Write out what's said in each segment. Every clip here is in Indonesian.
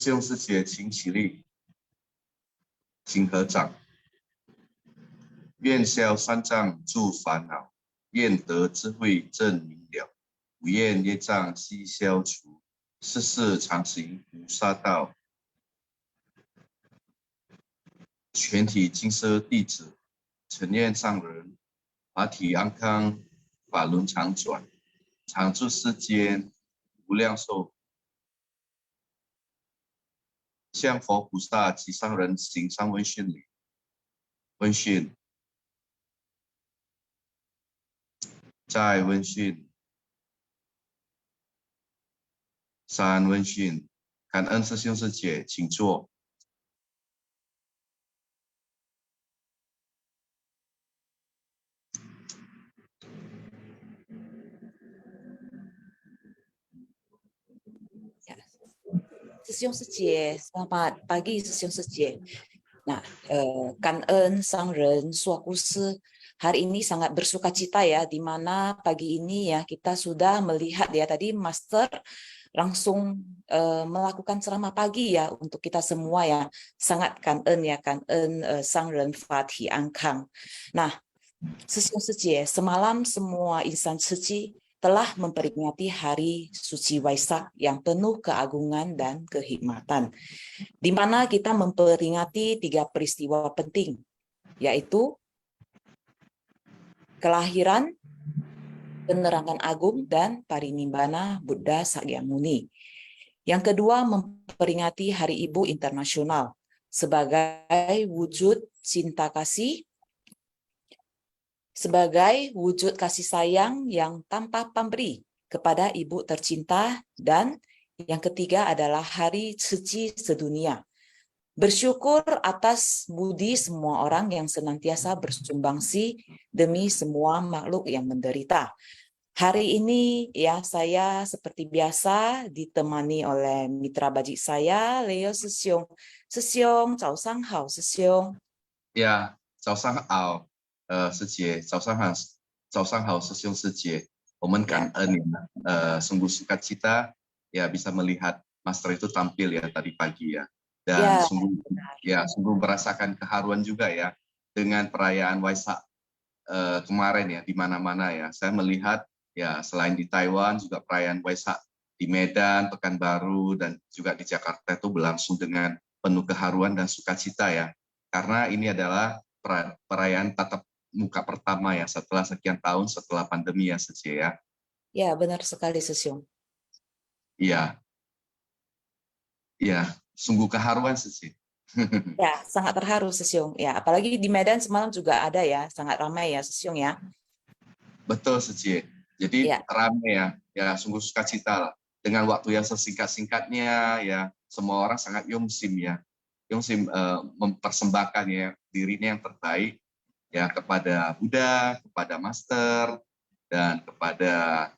师兄师姐，请起立，请合掌。愿消三障诸烦恼，愿得智慧正明了，不愿业障悉消除，世世常行菩萨道。全体金色弟子，诚愿上人法体安康，法轮常转，常住世间，无量寿。向佛菩萨及上人行上问讯礼。问讯，再问讯，三问讯。感恩师兄师姐，请坐。师兄师姐，selamat pagi师兄师姐。Nah,感恩sang人suaku hari ini sangat bersuka cita ya, di mana pagi ini ya kita sudah melihat ya tadi Master langsung melakukan ceramah pagi ya untuk kita semua ya. Sangat kangen ya, kangen sang ren Fatih Angkang. Nah,师兄师姐, semalam semua insan suci telah memperingati hari suci Waisak yang penuh keagungan dan kehikmatan, di mana kita memperingati 3 peristiwa penting, yaitu kelahiran, penerangan agung, dan parinibbana Buddha Sakyamuni. Yang kedua, memperingati Hari Ibu Internasional sebagai wujud cinta kasih, sebagai wujud kasih sayang yang tanpa pamrih kepada ibu tercinta, dan yang ketiga adalah Hari Suci Sedunia. Bersyukur atas budi semua orang yang senantiasa bersumbangsi demi semua makhluk yang menderita. Hari ini ya saya seperti biasa ditemani oleh mitra bajik saya, Leo Sesiong. Sesiong, 早上好, Sesiong. Ya, 早上好，师姐，早上好，早上好，师兄师姐，我们感恩ya, sungguh suka cita ya bisa melihat Master itu tampil ya tadi pagi ya, dan sungguh merasakan keharuan juga ya dengan perayaan Waisak kemarin ya di mana-mana ya. Saya melihat ya selain di Taiwan juga perayaan Waisak di Medan, Pekanbaru, dan juga di Jakarta itu berlangsung dengan penuh keharuan dan sukacita ya. Karena ini adalah perayaan tatap muka pertama ya setelah sekian tahun setelah pandemi ya Seci ya. Ya, benar sekali Sesiong. Iya. Iya, sungguh keharuan Seci. Ya, sangat terharu Sesiong. Ya, apalagi di Medan semalam juga ada ya, sangat ramai ya Sesiong ya. Betul Seci. Jadi ramai ya sungguh sukacita lah. Dengan waktu yang sesingkat-singkatnya ya, semua orang sangat yungsim ya. Yungsim mempersembahkan ya dirinya yang terbaik ya kepada Buddha, kepada Master, dan kepada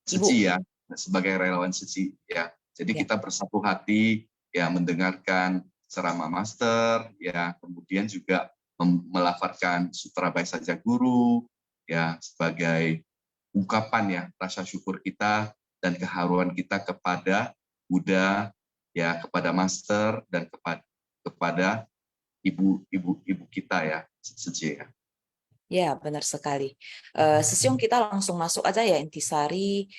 Suci ya, sebagai relawan Suci ya. Jadi kita bersatu hati ya mendengarkan ceramah Master ya, kemudian juga melafalkan Sutra Baisa Guru ya sebagai ungkapan ya rasa syukur kita dan keharuan kita kepada Buddha ya, kepada Master, dan kepada ibu kita ya, Suci ya. Ya, benar sekali. Sesiong kita langsung masuk aja ya intisari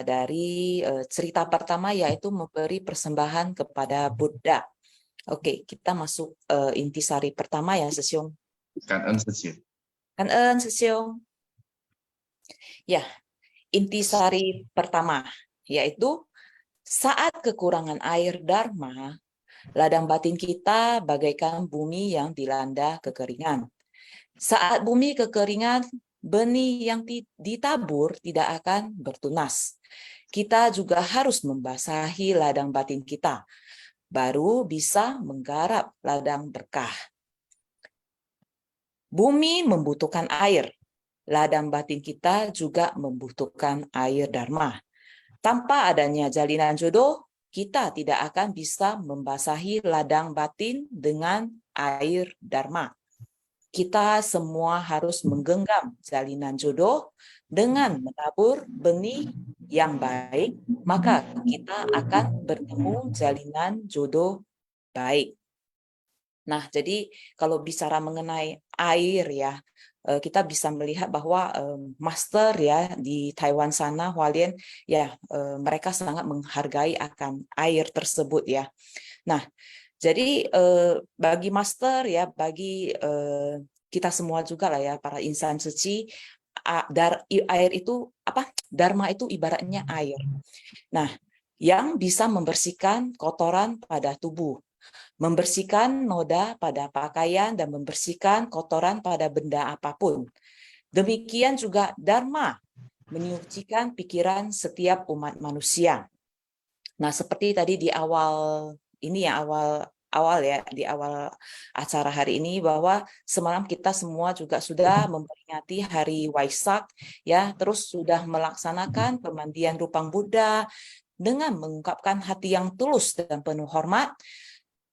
dari cerita pertama, yaitu memberi persembahan kepada Buddha. Oke, kita masuk intisari pertama ya Sesiong. Kangen Sesiong. Kangen Sesiong. Ya, intisari pertama yaitu saat kekurangan air Dharma, ladang batin kita bagaikan bumi yang dilanda kekeringan. Saat bumi kekeringan, benih yang ditabur tidak akan bertunas. Kita juga harus membasahi ladang batin kita, baru bisa menggarap ladang berkah. Bumi membutuhkan air, ladang batin kita juga membutuhkan air Dharma. Tanpa adanya jalinan jodoh, kita tidak akan bisa membasahi ladang batin dengan air Dharma. Kita semua harus menggenggam jalinan jodoh Dengan menabur benih yang baik, maka kita akan bertemu jalinan jodoh baik. Nah, jadi kalau bicara mengenai air ya, kita bisa melihat bahwa master ya di Taiwan sana, Hualien, ya mereka sangat menghargai akan air tersebut ya. Nah, jadi bagi master ya, bagi kita semua juga lah ya, para insan suci, air itu apa? Dharma itu ibaratnya air. Nah, yang bisa membersihkan kotoran pada tubuh, membersihkan noda pada pakaian, dan membersihkan kotoran pada benda apapun. Demikian juga Dharma, menyucikan pikiran setiap umat manusia. Nah, seperti tadi di awal ini ya, awal ya, di awal acara hari ini, bahwa semalam kita semua juga sudah memperingati hari Waisak ya, terus sudah melaksanakan pemandian Rupang Buddha dengan mengungkapkan hati yang tulus dan penuh hormat,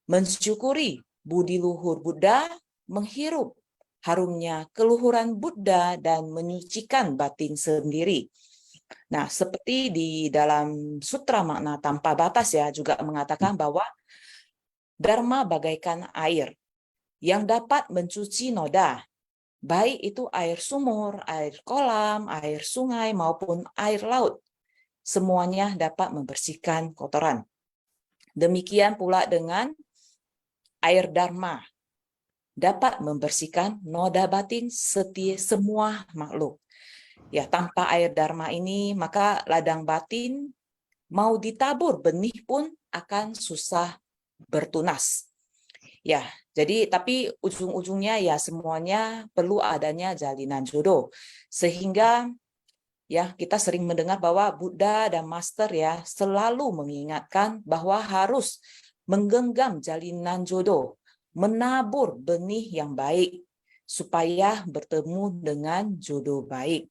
mensyukuri budi luhur Buddha, menghirup harumnya keluhuran Buddha, dan menyucikan batin sendiri. Nah, seperti di dalam Sutra Makna Tanpa Batas ya, juga mengatakan bahwa Dharma bagaikan air yang dapat mencuci noda, baik itu air sumur, air kolam, air sungai, maupun air laut. Semuanya dapat membersihkan kotoran. Demikian pula dengan air Dharma, dapat membersihkan noda batin semua makhluk. Ya, tanpa air Dharma ini, maka ladang batin mau ditabur benih pun akan susah bertunas. Ya, jadi tapi ujung-ujungnya ya semuanya perlu adanya jalinan jodoh. Sehingga ya kita sering mendengar bahwa Buddha dan Master ya selalu mengingatkan bahwa harus menggenggam jalinan jodoh, menabur benih yang baik supaya bertemu dengan jodoh baik.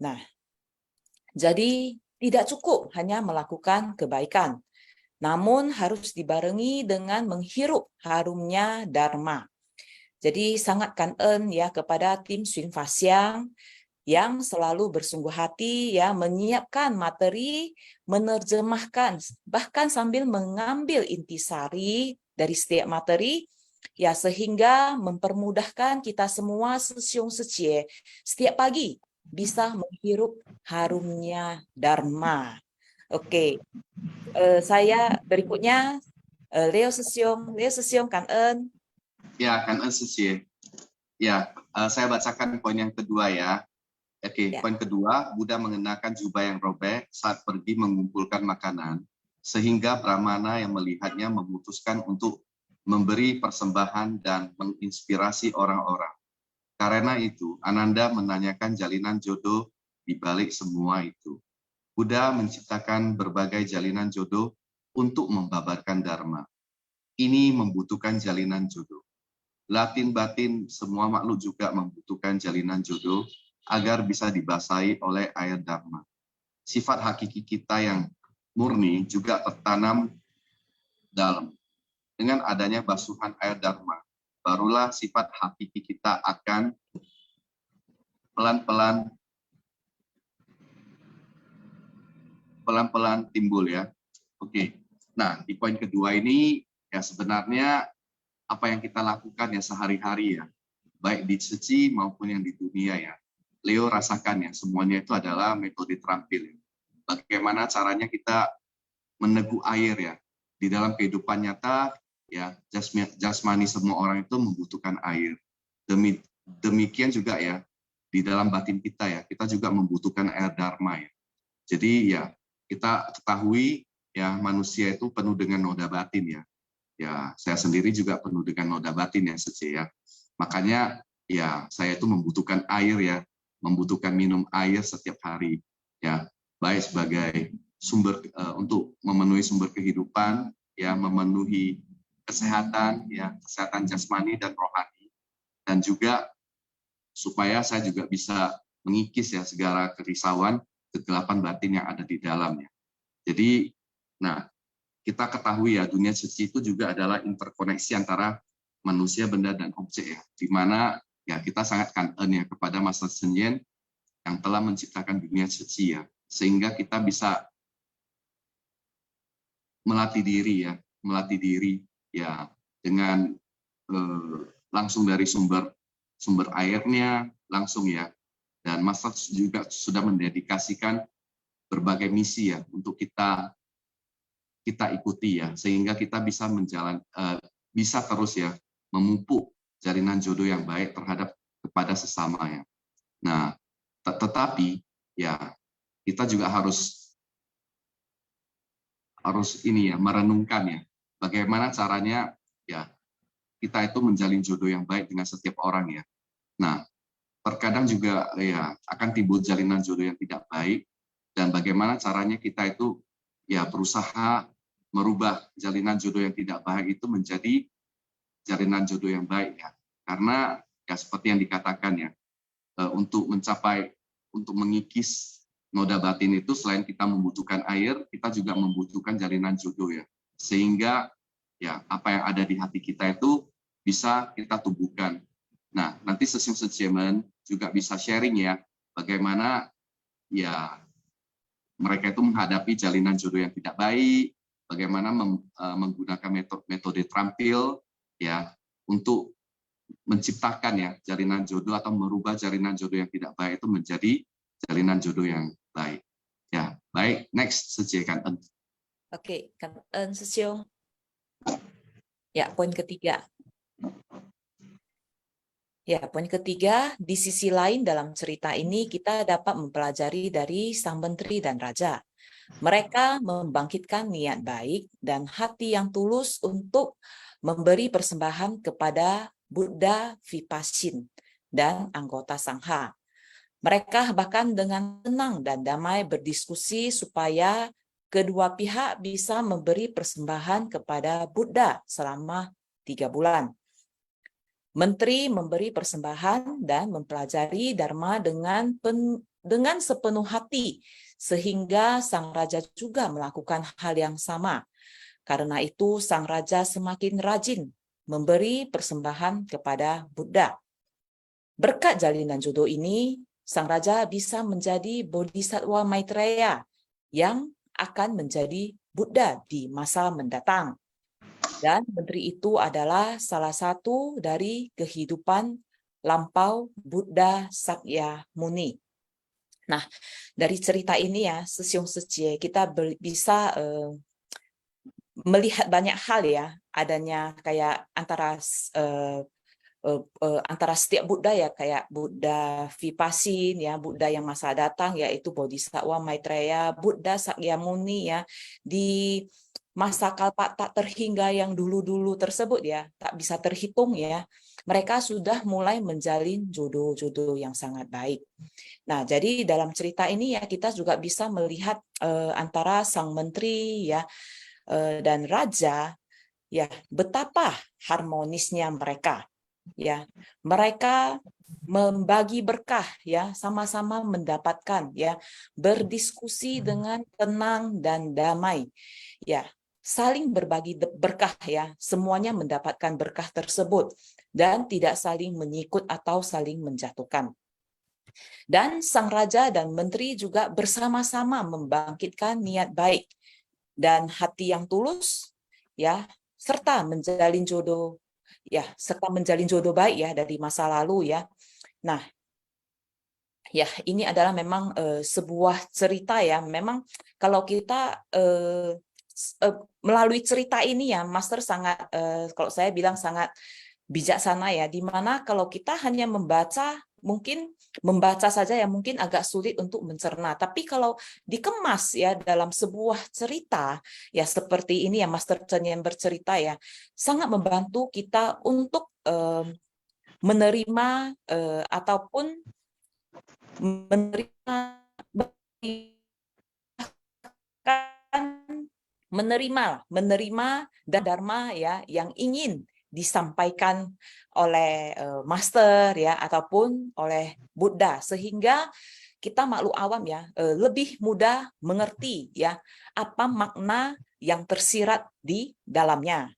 Nah, jadi tidak cukup hanya melakukan kebaikan, namun harus dibarengi dengan menghirup harumnya Dharma. Jadi sangat kangen ya kepada tim Swing Fasiang yang selalu bersungguh hati ya menyiapkan materi, menerjemahkan, bahkan sambil mengambil intisari dari setiap materi, ya sehingga mempermudahkan kita semua sesiung secie setiap pagi bisa menghirup harumnya Dharma. Oke, saya berikutnya Leo Sesiong Kangen. Ya, kan sih. Ya, saya bacakan poin yang kedua ya. Oke, Ya. poin kedua, Buddha mengenakan jubah yang robek saat pergi mengumpulkan makanan, sehingga Brahmana yang melihatnya memutuskan untuk memberi persembahan dan menginspirasi orang-orang. Karena itu, Ananda menanyakan jalinan jodoh di balik semua itu. Buddha menciptakan berbagai jalinan jodoh untuk membabarkan Dharma. Ini membutuhkan jalinan jodoh. Latin batin semua makhluk juga membutuhkan jalinan jodoh agar bisa dibasahi oleh air Dharma. Sifat hakiki kita yang murni juga tertanam dalam. Dengan adanya basuhan air Dharma, barulah sifat hakiki kita akan pelan-pelan timbul ya. Oke. Nah, di poin kedua ini ya sebenarnya apa yang kita lakukan ya sehari-hari ya, baik di suci maupun yang di dunia ya. Leo rasakan ya, semuanya itu adalah metode terampil. Ya. Bagaimana caranya kita meneguh air ya. Di dalam kehidupan nyata ya, jasmani semua orang itu membutuhkan air. Demikian juga ya, di dalam batin kita ya, kita juga membutuhkan air Dharma ya. Jadi ya, kita ketahui ya manusia itu penuh dengan noda batin ya. Ya, saya sendiri juga penuh dengan noda batin ya, Sece ya. Makanya ya saya itu membutuhkan air ya, membutuhkan minum air setiap hari ya, baik sebagai sumber untuk memenuhi sumber kehidupan ya, memenuhi kesehatan ya, kesehatan jasmani dan rohani, dan juga supaya saya juga bisa mengikis ya segala kerisauan, kegelapan batin yang ada di dalamnya. Jadi, nah kita ketahui ya dunia suci itu juga adalah interkoneksi antara manusia, benda, dan objek ya, di mana ya kita sangat kangen ya kepada Master Cheng Yen yang telah menciptakan dunia suci ya, sehingga kita bisa melatih diri ya dengan langsung dari sumber airnya langsung ya. Dan Master juga sudah mendedikasikan berbagai misi ya untuk kita ikuti ya, sehingga kita bisa bisa terus ya memupuk jalinan jodoh yang baik kepada sesama ya. Nah, tetapi ya kita juga harus ini ya, merenungkan ya bagaimana caranya ya kita itu menjalin jodoh yang baik dengan setiap orang ya. Nah, terkadang juga ya akan timbul jalinan jodoh yang tidak baik, dan bagaimana caranya kita itu ya berusaha merubah jalinan jodoh yang tidak baik itu menjadi jalinan jodoh yang baik ya. Karena ya seperti yang dikatakan ya, untuk mengikis noda batin itu selain kita membutuhkan air, kita juga membutuhkan jalinan jodoh ya. Sehingga ya apa yang ada di hati kita itu bisa kita tumbuhkan. Nah, nanti session sejemen juga bisa sharing ya bagaimana ya mereka itu menghadapi jalinan jodoh yang tidak baik, bagaimana menggunakan metode terampil ya untuk menciptakan ya jalinan jodoh atau merubah jalinan jodoh yang tidak baik itu menjadi jalinan jodoh yang baik. Ya, baik. Next, Kan Eun. Oke, Kan Eun Seseong. Ya, poin ketiga. Ya, poin ketiga, di sisi lain dalam cerita ini kita dapat mempelajari dari sang menteri dan raja. Mereka membangkitkan niat baik dan hati yang tulus untuk memberi persembahan kepada Buddha Vipassing dan anggota Sangha. Mereka bahkan dengan tenang dan damai berdiskusi supaya kedua pihak bisa memberi persembahan kepada Buddha selama 3 bulan. Menteri memberi persembahan dan mempelajari Dharma dengan sepenuh hati, sehingga sang raja juga melakukan hal yang sama. Karena itu, sang raja semakin rajin memberi persembahan kepada Buddha. Berkat jalinan jodoh ini, sang raja bisa menjadi Bodhisattva Maitreya yang akan menjadi Buddha di masa mendatang. Dan menteri itu adalah salah satu dari kehidupan lampau Buddha Sakyamuni. Nah, dari cerita ini ya, Seseong Sechie, kita bisa melihat banyak hal ya, adanya kayak antara setiap Buddha ya, kayak Buddha Vipassing ya, Buddha yang masa datang yaitu Bodhisattva Maitreya, Buddha Sakyamuni ya, di masa kalpa tak terhingga yang dulu-dulu tersebut ya, tak bisa terhitung ya, mereka sudah mulai menjalin jodoh-jodoh yang sangat baik. Nah, jadi dalam cerita ini ya kita juga bisa melihat antara sang menteri ya dan raja ya, betapa harmonisnya mereka ya. Mereka membagi berkah ya, sama-sama mendapatkan ya, berdiskusi dengan tenang dan damai ya, saling berbagi berkah ya, semuanya mendapatkan berkah tersebut dan tidak saling menyikut atau saling menjatuhkan. Dan sang raja dan menteri juga bersama-sama membangkitkan niat baik dan hati yang tulus ya, serta menjalin jodoh ya, serta menjalin jodoh baik ya dari masa lalu ya. Nah, ya ini adalah memang sebuah cerita ya. Memang kalau kita melalui cerita ini ya, Master sangat kalau saya bilang sangat bijaksana ya, di mana kalau kita hanya mungkin membaca saja ya mungkin agak sulit untuk mencerna, tapi kalau dikemas ya dalam sebuah cerita ya seperti ini ya, Master Chen yang bercerita ya, sangat membantu kita untuk menerima ataupun menerima dan dharma ya yang ingin disampaikan oleh master ya ataupun oleh Buddha, sehingga kita makhluk awam ya lebih mudah mengerti ya apa makna yang tersirat di dalamnya.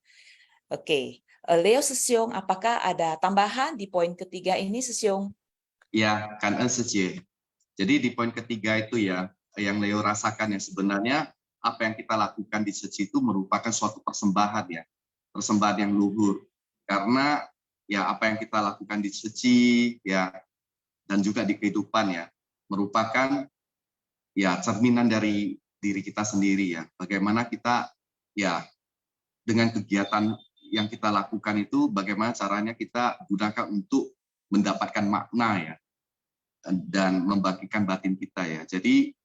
Oke, Leo Seseong, apakah ada tambahan di poin ketiga ini, Seseong? Ya, Kan Eun Sechie. Jadi di poin ketiga itu ya, yang Leo rasakan ya, sebenarnya apa yang kita lakukan di Seci itu merupakan suatu persembahan ya, persembahan yang luhur. Karena ya apa yang kita lakukan di Seci ya, dan juga di kehidupan ya, merupakan ya cerminan dari diri kita sendiri ya. Bagaimana kita ya dengan kegiatan yang kita lakukan itu, bagaimana caranya kita gunakan untuk mendapatkan makna ya, dan membagikan batin kita ya. Jadi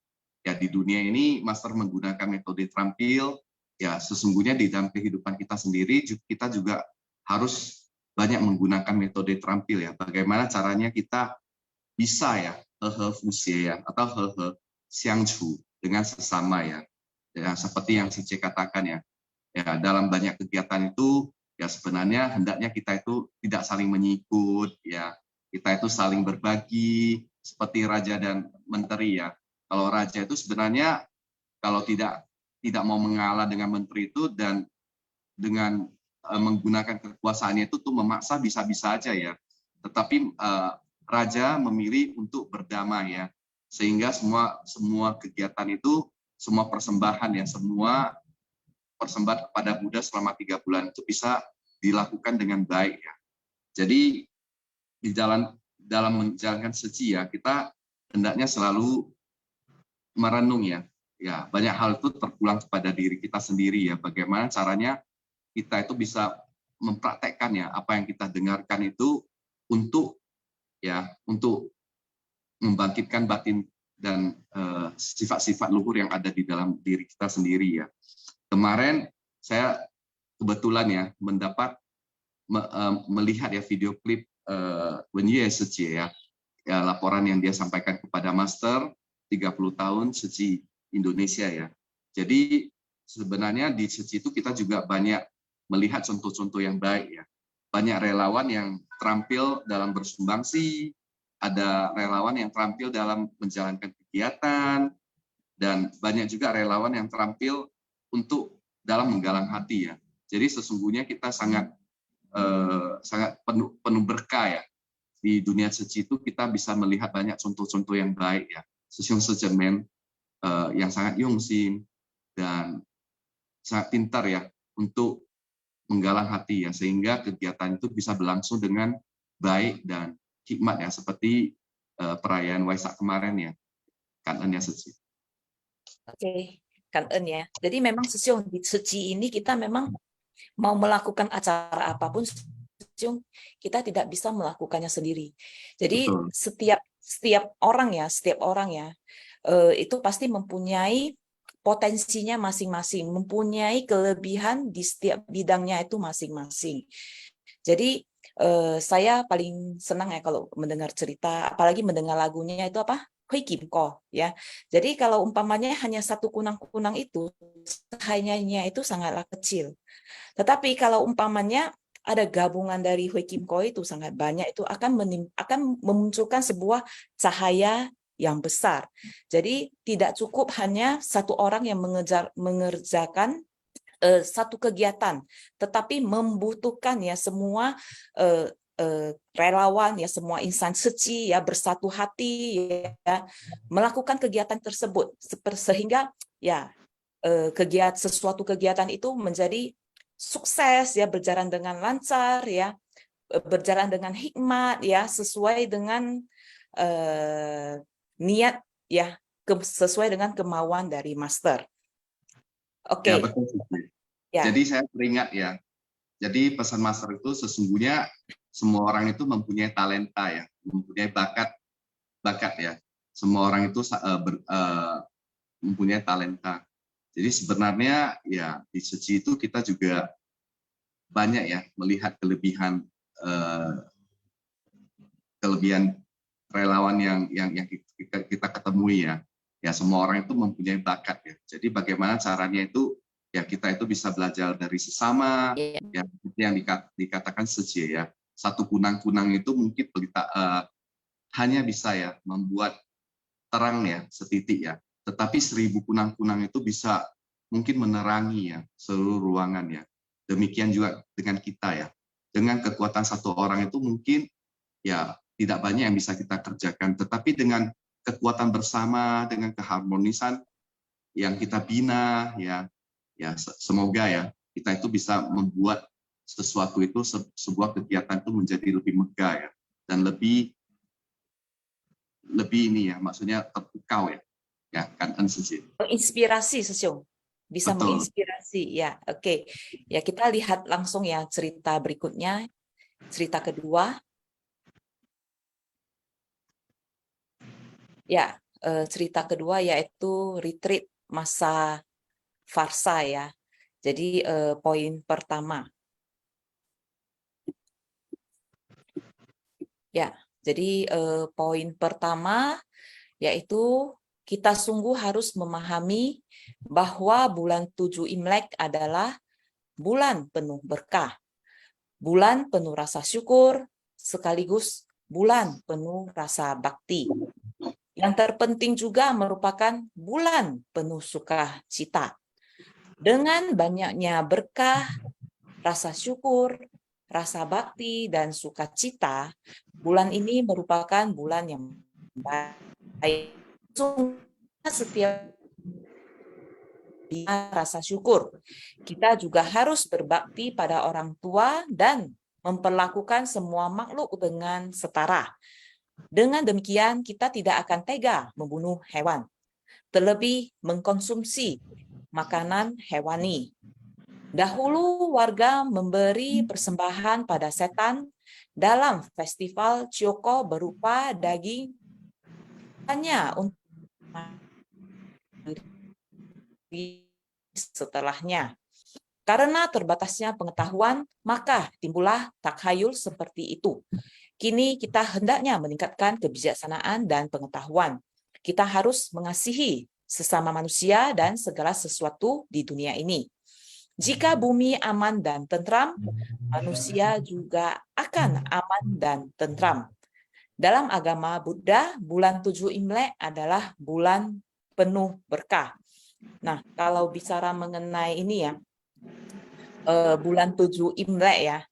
ya di dunia ini Master menggunakan metode terampil ya, sesungguhnya di dalam kehidupan kita sendiri kita juga harus banyak menggunakan metode terampil ya. Bagaimana caranya kita bisa ya fusie ya, atau xiangchu dengan sesama ya. Ya seperti yang Cice katakan ya. Ya dalam banyak kegiatan itu ya sebenarnya hendaknya kita itu tidak saling menyikut ya. Kita itu saling berbagi seperti raja dan menteri ya. Kalau raja itu sebenarnya kalau tidak mau mengalah dengan menteri itu dan dengan menggunakan kekuasaannya itu tuh memaksa bisa-bisa aja ya. Tetapi raja memilih untuk berdamai ya. Sehingga semua kegiatan itu, semua persembahan ya, semua persembahan kepada Buddha selama 3 bulan itu bisa dilakukan dengan baik ya. Jadi di dalam menjalankan Seci ya, kita hendaknya selalu merenung ya. Ya, banyak hal itu terpulang kepada diri kita sendiri ya. Bagaimana caranya kita itu bisa mempraktekkan ya apa yang kita dengarkan itu untuk membangkitkan batin dan sifat-sifat luhur yang ada di dalam diri kita sendiri ya. Kemarin saya kebetulan ya melihat ya video klip Wenye Seci ya, laporan yang dia sampaikan kepada Master 30 tahun Seci Indonesia ya. Jadi sebenarnya di Seci itu kita juga banyak melihat contoh-contoh yang baik ya. Banyak relawan yang terampil dalam bersumbangsi, ada relawan yang terampil dalam menjalankan kegiatan, dan banyak juga relawan yang terampil untuk dalam menggalang hati ya. Jadi sesungguhnya kita sangat penuh berkah ya. Di dunia Seci itu kita bisa melihat banyak contoh-contoh yang baik ya. Sesiung sejemen yang sangat yongsim dan sangat pintar ya untuk menggalang hati ya, sehingga kegiatan itu bisa berlangsung dengan baik dan hikmat ya, seperti perayaan Waisak kemarin ya, Kangen ya Seci. Oke, Kangen ya. Jadi memang Sesiung di Seci ini kita memang mau melakukan acara apapun, kita tidak bisa melakukannya sendiri. Jadi Betul. setiap orang ya itu pasti mempunyai potensinya masing-masing, mempunyai kelebihan di setiap bidangnya itu masing-masing. Jadi saya paling senang ya kalau mendengar cerita, apalagi mendengar lagunya itu apa? Hui Kim Ko ya. Jadi kalau umpamanya hanya satu kunang-kunang itu, cahayanya itu sangatlah kecil. Tetapi kalau umpamanya ada gabungan dari Hui Kim Ko itu sangat banyak, itu akan memunculkan sebuah cahaya yang besar. Jadi tidak cukup hanya satu orang yang mengerjakan satu kegiatan, tetapi membutuhkan ya semua relawan ya, semua insan Seci ya bersatu hati ya melakukan kegiatan tersebut sehingga ya suatu kegiatan itu menjadi sukses ya, berjalan dengan lancar ya, berjalan dengan hikmat ya, sesuai dengan niat ya, sesuai dengan kemauan dari Master. Oke. Ya betul. Ya. Jadi saya teringat ya. Jadi pesan Master itu sesungguhnya semua orang itu mempunyai talenta ya, mempunyai bakat ya. Semua orang itu mempunyai talenta. Jadi sebenarnya ya di Seci itu kita juga banyak ya melihat kelebihan relawan yang kita ketemui ya. Ya semua orang itu mempunyai bakat ya. Jadi bagaimana caranya itu ya kita itu bisa belajar dari sesama ya, yang dikatakan Seci ya. Satu kunang-kunang itu mungkin hanya bisa ya membuat terang ya setitik ya. Tetapi 1000 kunang-kunang itu bisa mungkin menerangi ya seluruh ruangan ya. Demikian juga dengan kita ya. Dengan kekuatan satu orang itu mungkin ya tidak banyak yang bisa kita kerjakan. Tetapi dengan kekuatan bersama, dengan keharmonisan yang kita bina, ya semoga ya kita itu bisa membuat sesuatu itu, sebuah kegiatan itu menjadi lebih megah ya, dan lebih ini ya, maksudnya terpukau ya kan menginspirasi Sesiong, bisa betul. menginspirasi ya. Oke, ya kita lihat langsung ya cerita berikutnya, cerita kedua. Ya, cerita kedua yaitu retreat masa Farsa ya. Jadi poin pertama. Ya, jadi poin pertama yaitu kita sungguh harus memahami bahwa bulan 7 Imlek adalah bulan penuh berkah, bulan penuh rasa syukur, sekaligus bulan penuh rasa bakti. Yang terpenting juga merupakan bulan penuh sukacita. Dengan banyaknya berkah, rasa syukur, rasa bakti, dan sukacita, bulan ini merupakan bulan yang baik. Setiap rasa syukur. Kita juga harus berbakti pada orang tua dan memperlakukan semua makhluk dengan setara. Dengan demikian, kita tidak akan tega membunuh hewan, terlebih mengkonsumsi makanan hewani. Dahulu warga memberi persembahan pada setan dalam festival Cioko berupa daging hanya untuk setelahnya. Karena terbatasnya pengetahuan, maka timbullah takhayul seperti itu. Kini kita hendaknya meningkatkan kebijaksanaan dan pengetahuan. Kita harus mengasihi sesama manusia dan segala sesuatu di dunia ini. Jika bumi aman dan tentram, manusia juga akan aman dan tentram. Dalam agama Buddha, bulan 7 Imlek adalah bulan penuh berkah. Nah, kalau bicara mengenai ini ya, bulan 7 Imlek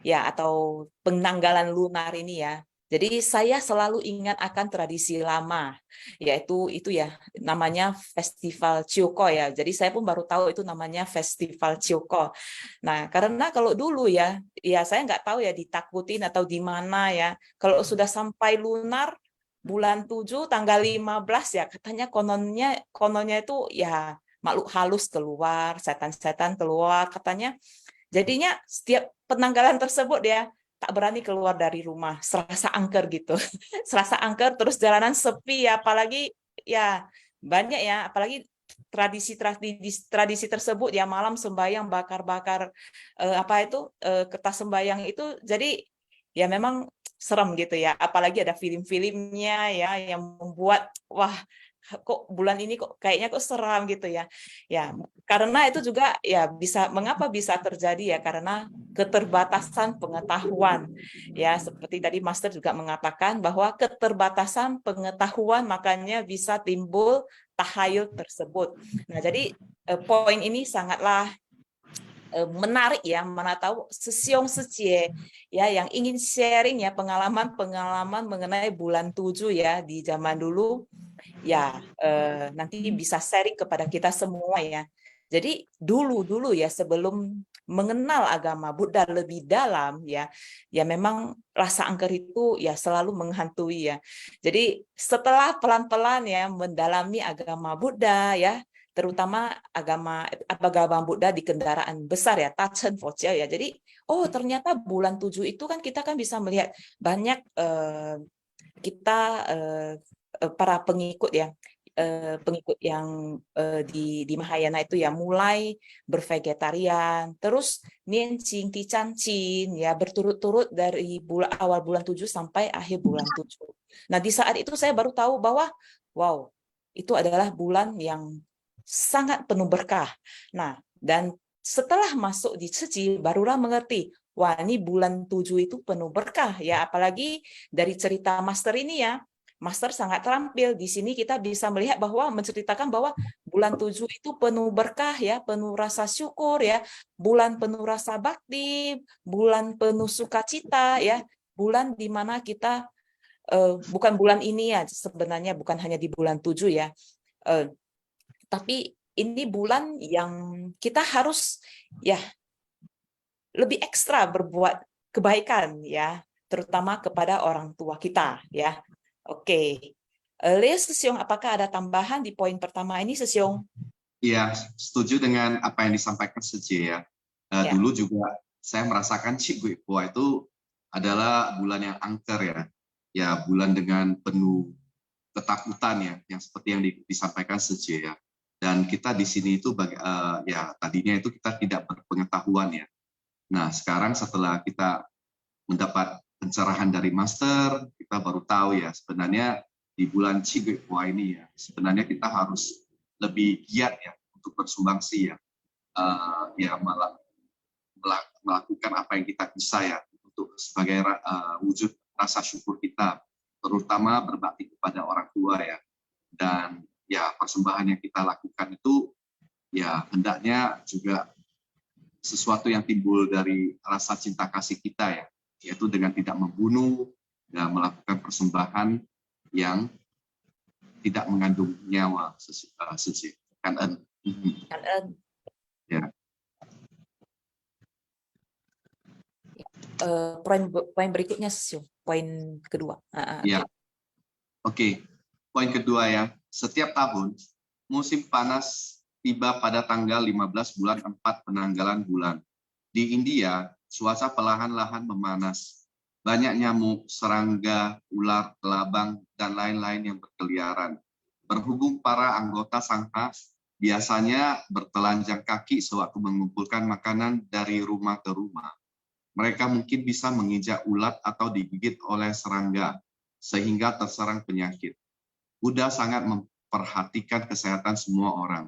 ya atau penanggalan lunar ini ya. Jadi saya selalu ingat akan tradisi lama, yaitu itu ya namanya Festival Cioko ya. Jadi saya pun baru tahu itu namanya Festival Cioko. Nah, karena kalau dulu ya saya nggak tahu ya ditakutin atau di mana ya. Kalau sudah sampai lunar bulan 7 tanggal 15 ya katanya kononnya itu ya makhluk halus keluar, setan-setan keluar katanya. Jadinya setiap penanggalan tersebut ya tak berani keluar dari rumah, serasa angker gitu. Serasa angker terus jalanan sepi ya, apalagi ya banyak ya, apalagi tradisi tersebut ya malam sembahyang bakar-bakar kertas sembahyang itu jadi ya memang serem gitu ya, apalagi ada film-filmnya ya yang membuat wah kok bulan ini kok kayaknya kok seram gitu ya. Ya, karena itu juga ya mengapa bisa terjadi ya karena keterbatasan pengetahuan. Ya, seperti tadi Master juga mengatakan bahwa keterbatasan pengetahuan makanya bisa timbul tahayul tersebut. Nah, jadi poin ini sangatlah menarik ya, mana tahu Sesiong Secie ya yang ingin sharing ya pengalaman-pengalaman mengenai bulan 7 ya di zaman dulu ya nanti bisa sharing kepada kita semua ya. Jadi dulu ya sebelum mengenal agama Buddha lebih dalam ya memang rasa angker itu ya selalu menghantui ya. Jadi setelah pelan-pelan ya mendalami agama Buddha ya terutama agama Buddha di kendaraan besar ya, Tachen Focha ya. Jadi, oh ternyata bulan 7 itu kan kita kan bisa melihat banyak kita para pengikut ya, pengikut yang di Mahayana itu ya mulai bervegetarian, terus Niancing, Ticancin ya berturut-turut dari awal bulan 7 sampai akhir bulan 7. Nah, di saat itu saya baru tahu bahwa wow, itu adalah bulan yang sangat penuh berkah. Nah, dan setelah masuk di Ceci, barulah mengerti, wah ini bulan 7 itu penuh berkah ya, apalagi dari cerita Master ini ya, Master sangat terampil. Di sini kita bisa melihat bahwa menceritakan bahwa bulan 7 itu penuh berkah ya, penuh rasa syukur ya, bulan penuh rasa bakti, bulan penuh sukacita ya, bulan di mana kita bukan bulan ini ya, sebenarnya bukan hanya di bulan 7 ya, tapi ini bulan yang kita harus ya lebih ekstra berbuat kebaikan ya, terutama kepada orang tua kita ya. Oke. Leo Sesiong, apakah ada tambahan di poin pertama ini, Sesiong? Iya, setuju dengan apa yang disampaikan Seje ya. Ya. Dulu juga saya merasakan Ciguipo itu adalah bulan yang angker ya. Ya, bulan dengan penuh ketakutan ya, yang seperti yang disampaikan Seje ya. Dan kita di sini itu ya tadinya itu kita tidak berpengetahuan ya. Nah, sekarang setelah kita mendapat pencerahan dari master, kita baru tahu ya sebenarnya di bulan Ciguipo ini ya, sebenarnya kita harus lebih giat ya untuk bersumbangsi ya, ya melakukan apa yang kita bisa ya untuk sebagai wujud rasa syukur kita, terutama berbakti kepada orang tua ya. Dan ya persembahan yang kita lakukan itu ya hendaknya juga sesuatu yang timbul dari rasa cinta kasih kita ya, yaitu dengan tidak membunuh dan melakukan persembahan yang tidak mengandung nyawa suci. Kan ya. Poin berikutnya, poin kedua. Ya. Oke. Poin kedua ya. Setiap tahun musim panas tiba pada tanggal 15 bulan 4 penanggalan bulan. Di India, cuaca perlahan-lahan memanas. Banyak nyamuk, serangga, ular, kelabang, dan lain-lain yang berkeliaran. Berhubung para anggota sangha biasanya bertelanjang kaki sewaktu mengumpulkan makanan dari rumah ke rumah. Mereka mungkin bisa menginjak ulat atau digigit oleh serangga, sehingga terserang penyakit. Buddha sangat memperhatikan kesehatan semua orang.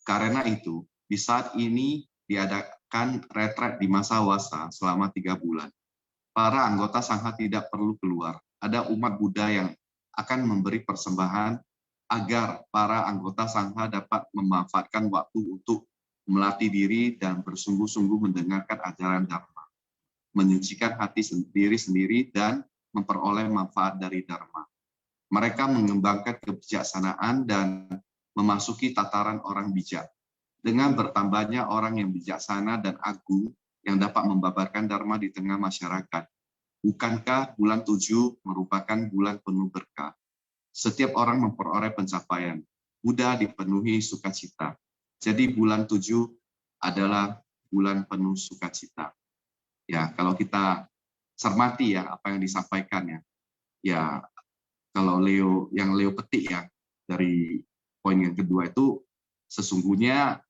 Karena itu, di saat ini diadakan retret di masa wasa selama 3 bulan. Para anggota sangha tidak perlu keluar. Ada umat Buddha yang akan memberi persembahan agar para anggota sangha dapat memanfaatkan waktu untuk melatih diri dan bersungguh-sungguh mendengarkan ajaran Dharma, menyucikan hati sendiri dan memperoleh manfaat dari Dharma. Mereka mengembangkan kebijaksanaan dan memasuki tataran orang bijak. Dengan bertambahnya orang yang bijaksana dan agung yang dapat membabarkan Dharma di tengah masyarakat. Bukankah bulan 7 merupakan bulan penuh berkah? Setiap orang memperoleh pencapaian. Buddha dipenuhi sukacita. Jadi bulan 7 adalah bulan penuh sukacita. Ya, kalau kita cermati ya apa yang disampaikan ya. Ya, kalau Leo petik ya dari poin yang kedua itu sesungguhnya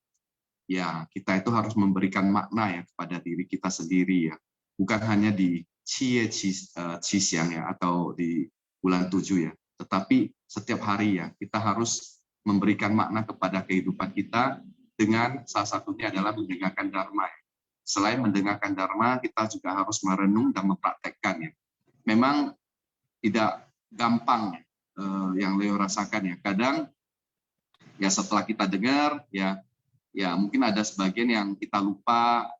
ya kita itu harus memberikan makna ya kepada diri kita sendiri ya, bukan hanya di Qixing ya atau di bulan 7 ya, tetapi setiap hari ya kita harus memberikan makna kepada kehidupan kita dengan salah satunya adalah mendengarkan Dharma ya. Selain mendengarkan Dharma, kita juga harus merenung dan mempraktekkannya. Memang tidak gampang yang Leo rasakan ya. Kadang ya setelah kita dengar ya mungkin ada sebagian yang kita lupa,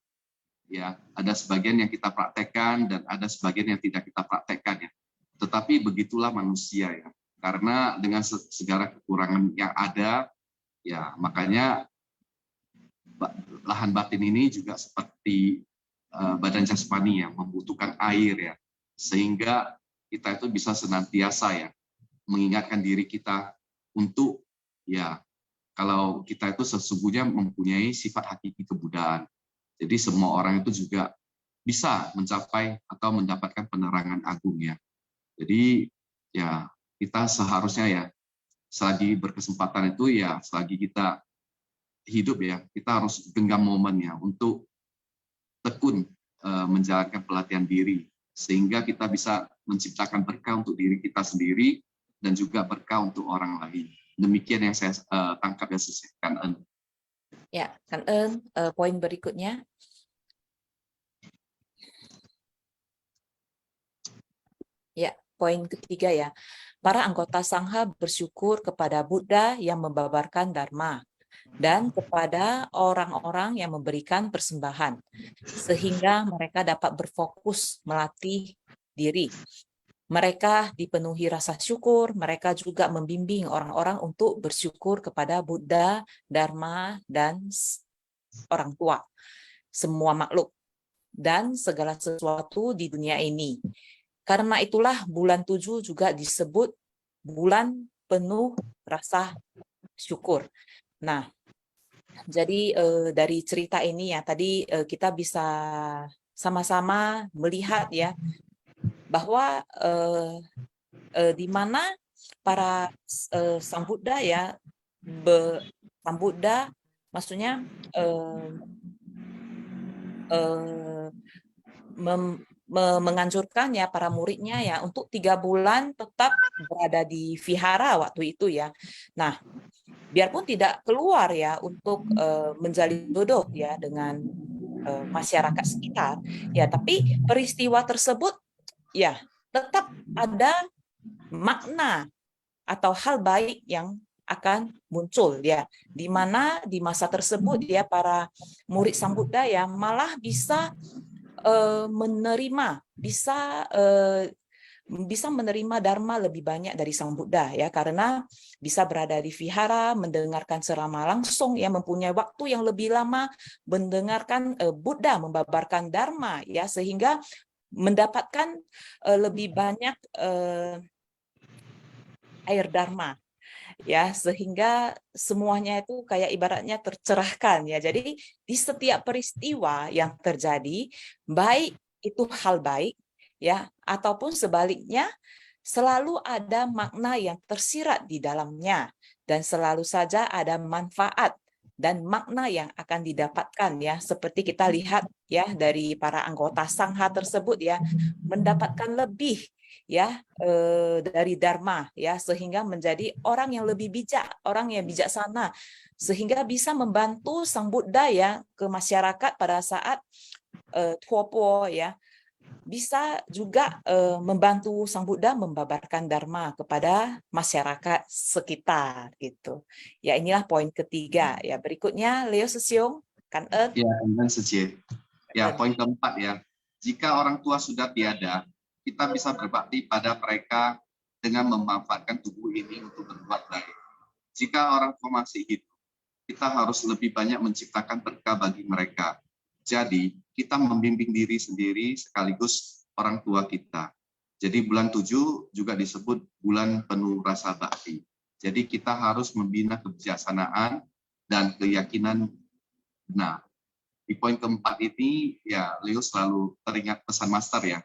ya ada sebagian yang kita praktekkan dan ada sebagian yang tidak kita praktekkan ya. Tetapi begitulah manusia ya, karena dengan segala kekurangan yang ada ya makanya lahan batin ini juga seperti badan jasmani yang membutuhkan air ya, sehingga kita itu bisa senantiasa ya mengingatkan diri kita untuk ya kalau kita itu sesungguhnya mempunyai sifat hakiki kebudaan. Jadi semua orang itu juga bisa mencapai atau mendapatkan penerangan agung ya. Jadi ya kita seharusnya ya selagi berkesempatan itu ya selagi kita hidup ya kita harus genggam momen ya untuk tekun menjalankan pelatihan diri sehingga kita bisa menciptakan berkah untuk diri kita sendiri dan juga berkah untuk orang lain. Demikian yang saya tangkap ya Kan. Ya, Kan. Poin berikutnya. Ya, poin ketiga ya. Para anggota sangha bersyukur kepada Buddha yang membabarkan Dharma dan kepada orang-orang yang memberikan persembahan sehingga mereka dapat berfokus melatih diri. mereka dipenuhi rasa syukur, mereka juga membimbing orang-orang untuk bersyukur kepada Buddha, Dharma, dan orang tua, semua makhluk, dan segala sesuatu di dunia ini. Karena itulah bulan 7 juga disebut bulan penuh rasa syukur. Nah, jadi dari cerita ini ya, tadi kita bisa sama-sama melihat ya, bahwa di mana para Sang Buddha ya, Sang Buddha maksudnya menganjurkan ya para muridnya ya untuk 3 bulan tetap berada di vihara waktu itu ya. Nah, biarpun tidak keluar ya untuk menjalin jodoh ya dengan masyarakat sekitar ya, tapi peristiwa tersebut ya tetap ada makna atau hal baik yang akan muncul ya, di mana di masa tersebut ya para murid Sang Buddha ya malah bisa menerima, bisa menerima Dharma lebih banyak dari Sang Buddha ya, karena bisa berada di vihara, mendengarkan ceramah langsung ya, mempunyai waktu yang lebih lama mendengarkan Buddha membabarkan Dharma ya, sehingga mendapatkan lebih banyak air Dharma ya, sehingga semuanya itu kayak ibaratnya tercerahkan ya. Jadi di setiap peristiwa yang terjadi, baik itu hal baik ya ataupun sebaliknya, selalu ada makna yang tersirat di dalamnya, dan selalu saja ada manfaat dan makna yang akan didapatkan ya, seperti kita lihat ya dari para anggota sangha tersebut ya, mendapatkan lebih ya dari Dharma ya, sehingga menjadi orang yang lebih bijak, orang yang bijaksana, sehingga bisa membantu Sang Buddha ya ke masyarakat pada saat Tuopo ya, bisa juga membantu Sang Buddha membabarkan Dharma kepada masyarakat sekitar gitu. Ya, inilah poin ketiga ya. Berikutnya Leo Sesiong, Kan Eun. Ya, dan Sejie. Ya, poin keempat ya. Jika orang tua sudah tiada, kita bisa berbakti pada mereka dengan memanfaatkan tubuh ini untuk berbuat baik. Jika orang tua masih hidup, kita harus lebih banyak menciptakan berkah bagi mereka. Jadi, kita membimbing diri sendiri sekaligus orang tua kita. Jadi bulan 7 juga disebut bulan penuh rasa bakti. Jadi kita harus membina kebijaksanaan dan keyakinan benar. Di poin keempat ini, ya Leo selalu teringat pesan master ya.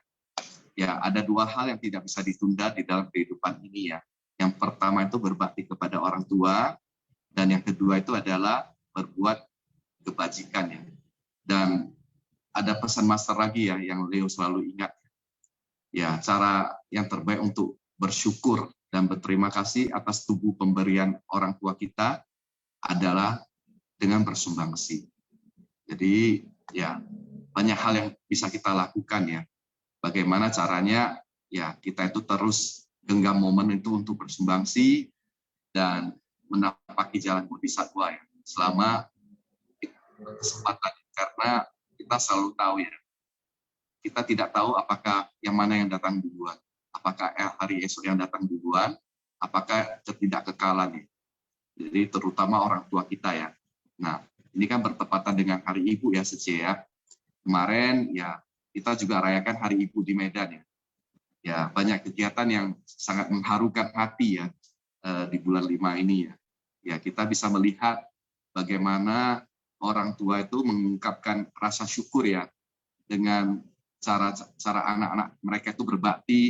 Ya, ada 2 hal yang tidak bisa ditunda di dalam kehidupan ini ya. Yang pertama itu berbakti kepada orang tua, dan yang kedua itu adalah berbuat kebajikan ya. Dan ada pesan master lagi ya yang Leo selalu ingat. Ya, cara yang terbaik untuk bersyukur dan berterima kasih atas tubuh pemberian orang tua kita adalah dengan bersumbangsi. Jadi ya banyak hal yang bisa kita lakukan ya. Bagaimana caranya ya kita itu terus genggam momen itu untuk bersumbangsi dan menapaki jalan bodhisattva ya selama kesempatan, karena kita selalu tahu ya, kita tidak tahu apakah yang mana yang datang duluan, apakah hari esok yang datang duluan, apakah ketidakkekalan ya. Jadi terutama orang tua kita ya. Nah, ini kan bertepatan dengan Hari Ibu ya, Sejie ya. Kemarin ya kita juga rayakan Hari Ibu di Medan ya. Ya, banyak kegiatan yang sangat mengharukan hati ya di bulan 5 ini ya. Ya, kita bisa melihat bagaimana orang tua itu mengungkapkan rasa syukur ya dengan cara anak-anak mereka itu berbakti,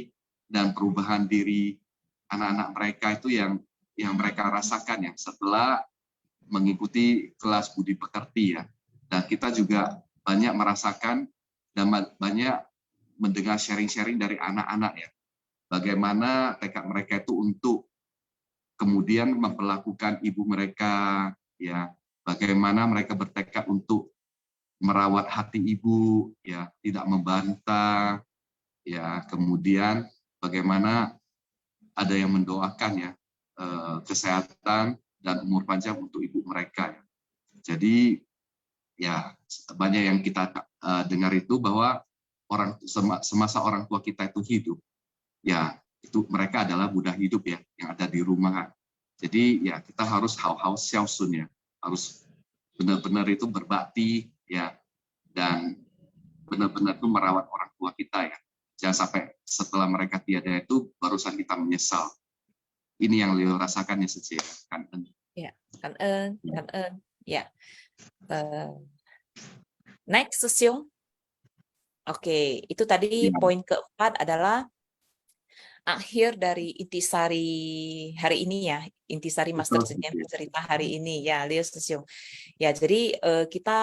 dan perubahan diri anak-anak mereka itu yang mereka rasakan ya setelah mengikuti kelas budi pekerti ya. Dan kita juga banyak merasakan dan banyak mendengar sharing-sharing dari anak-anak ya, bagaimana tekad mereka itu untuk kemudian memperlakukan ibu mereka ya, bagaimana mereka bertekad untuk merawat hati ibu ya, tidak membantah ya, kemudian bagaimana ada yang mendoakan ya kesehatan dan umur panjang untuk ibu mereka ya. Jadi ya banyak yang kita dengar itu bahwa semasa orang tua kita itu hidup, ya itu mereka adalah Buddha hidup ya yang ada di rumah. Jadi ya kita harus hau-hau xiaosun ya, harus benar-benar itu berbakti ya, dan benar-benar itu merawat orang tua kita ya. Jangan sampai setelah mereka tiada itu barusan kita menyesal. Ini yang Leo rasakan ya Sejie. Kan ya, kan ya. Next Sesyong. Oke, itu tadi ya. poin keempat adalah akhir dari intisari hari ini ya, intisari Master Zen yang bercerita hari ini ya, Leo Sesyong. Ya, jadi kita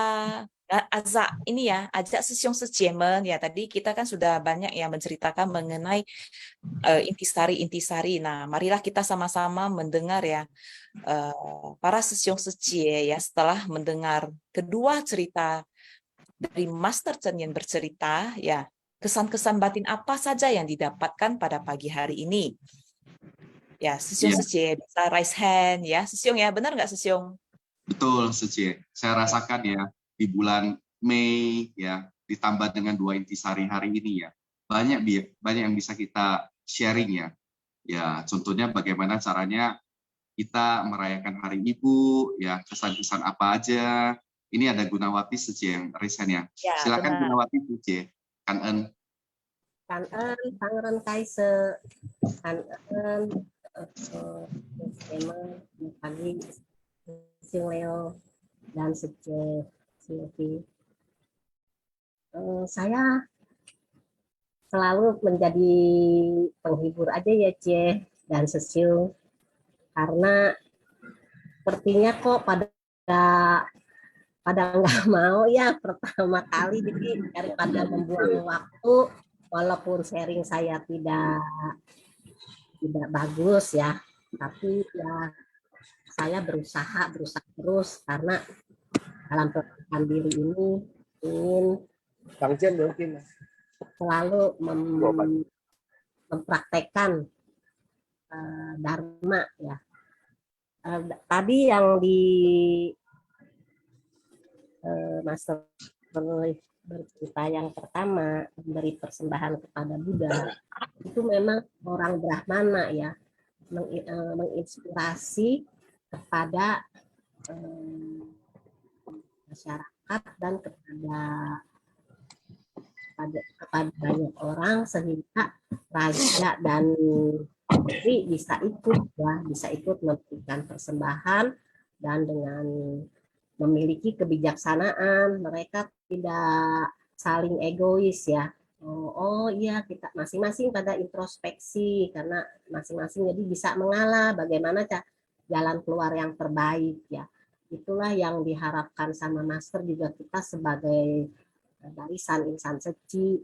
ajak Sesyong Sejiemen ya, tadi kita kan sudah banyak yang menceritakan mengenai intisari-intisari. Nah, marilah kita sama-sama mendengar ya para Sesyong Sejie ya, setelah mendengar kedua cerita dari Master Chen yang bercerita ya, kesan-kesan batin apa saja yang didapatkan pada pagi hari ini. Ya, Sesyong Sejie bisa raise hand ya. Sesyong ya, benar nggak Sesyong? Betul Sejie. Saya rasakan ya di bulan Mei ya, ditambah dengan 2 intisari hari ini ya. Banyak yang bisa kita sharing ya. Ya, contohnya bagaimana caranya kita merayakan Hari Ibu ya, kesan-kesan apa aja. Ini ada Gunawati Sejie yang raise hand ya. Silakan benar. Gunawati Sejie. Kan Pangeran Kaise, memang pagi Sing Leo dan Sejie Silvi. Saya selalu menjadi penghibur aja ya Cie dan Sesyung, karena sepertinya kok pada nggak mau ya pertama kali, jadi daripada membuang waktu, walaupun sharing saya tidak bagus ya, tapi ya saya berusaha terus, karena dalam pendidikan diri ini ingin selalu mempraktekkan Dharma ya. Tadi yang di Master bercerita yang pertama, memberi persembahan kepada Buddha, itu memang orang Brahmana ya, menginspirasi kepada masyarakat dan kepada banyak orang, sehingga raja dan putri bisa ikut memberikan persembahan, dan dengan memiliki kebijaksanaan mereka tidak saling egois ya. Oh iya, kita masing-masing pada introspeksi, karena masing-masing jadi bisa mengalah bagaimana jalan keluar yang terbaik ya. Itulah yang diharapkan sama Master, juga kita sebagai barisan insan seci,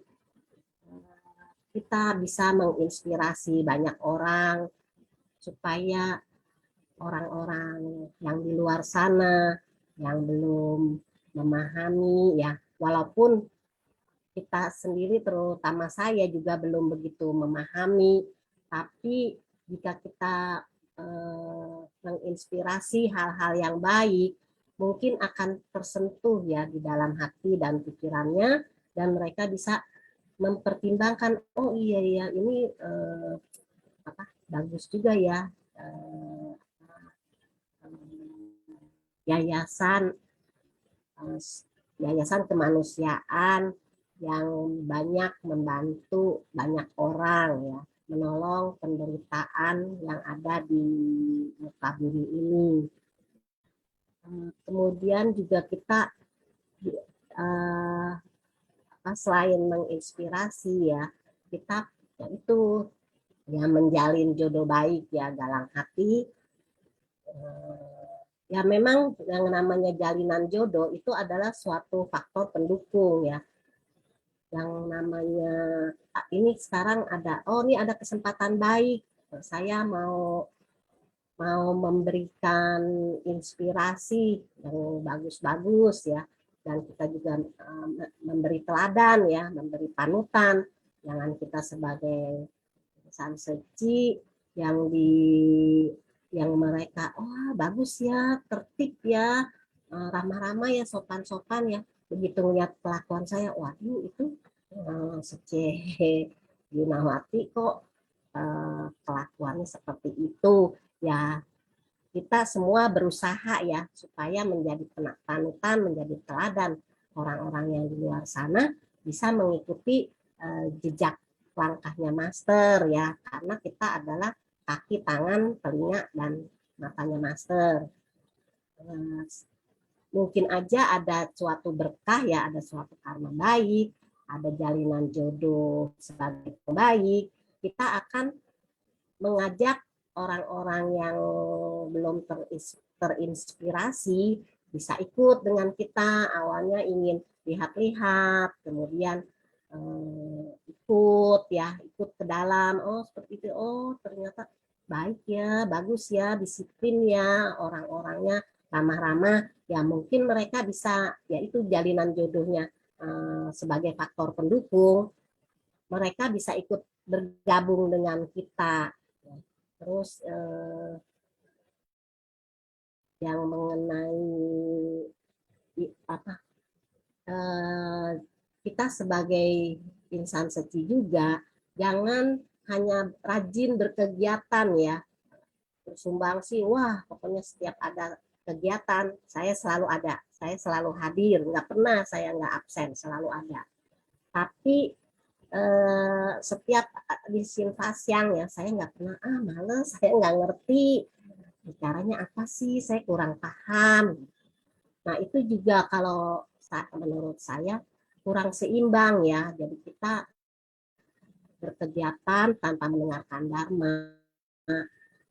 kita bisa menginspirasi banyak orang supaya orang-orang yang di luar sana yang belum memahami ya, walaupun kita sendiri terutama saya juga belum begitu memahami, tapi jika kita menginspirasi hal-hal yang baik, mungkin akan tersentuh ya di dalam hati dan pikirannya, dan mereka bisa mempertimbangkan, oh iya ini bagus juga ya, yayasan kemanusiaan yang banyak membantu banyak orang ya, menolong penderitaan yang ada di muka bumi ini. Kemudian juga kita selain menginspirasi ya, kita itu ya menjalin jodoh baik ya, galang hati. Ya memang yang namanya jalinan jodoh itu adalah suatu faktor pendukung ya. Yang namanya ini sekarang ini ada kesempatan baik, saya mau memberikan inspirasi yang bagus-bagus ya, dan kita juga memberi teladan ya, memberi panutan. Jangan kita sebagai insan seci yang mereka bagus ya, tertib ya, ramah-ramah ya, sopan-sopan ya, begitu lihat kelakuan saya, waduh itu Sejie Gunawati kok kelakuannya seperti itu ya. Kita semua berusaha ya supaya menjadi panutan, menjadi teladan orang-orang yang di luar sana bisa mengikuti jejak langkahnya Master ya, karena kita adalah kaki, tangan, telinga, dan matanya Master. Mungkin aja ada suatu berkah ya, ada suatu karma baik, ada jalinan jodoh sebagai yang baik, kita akan mengajak orang-orang yang belum terinspirasi bisa ikut dengan kita. Awalnya ingin lihat-lihat, kemudian ikut ke dalam. Oh seperti itu, oh ternyata baik ya, bagus ya, disiplin ya, orang-orangnya ramah-ramah. Ya mungkin mereka bisa, ya itu jalinan jodohnya sebagai faktor pendukung. Mereka bisa ikut bergabung dengan kita. Terus yang mengenai apa kita sebagai insan suci juga jangan hanya rajin berkegiatan ya, bersumbangsi, wah pokoknya setiap ada kegiatan saya selalu ada, saya selalu hadir, nggak pernah saya nggak absen, selalu ada. Tapi setiap di Sinfasyang ya saya nggak pernah males, saya nggak ngerti bicaranya apa sih, saya kurang paham. Nah itu juga kalau menurut saya kurang seimbang ya. Jadi kita berkegiatan tanpa mendengarkan dharma,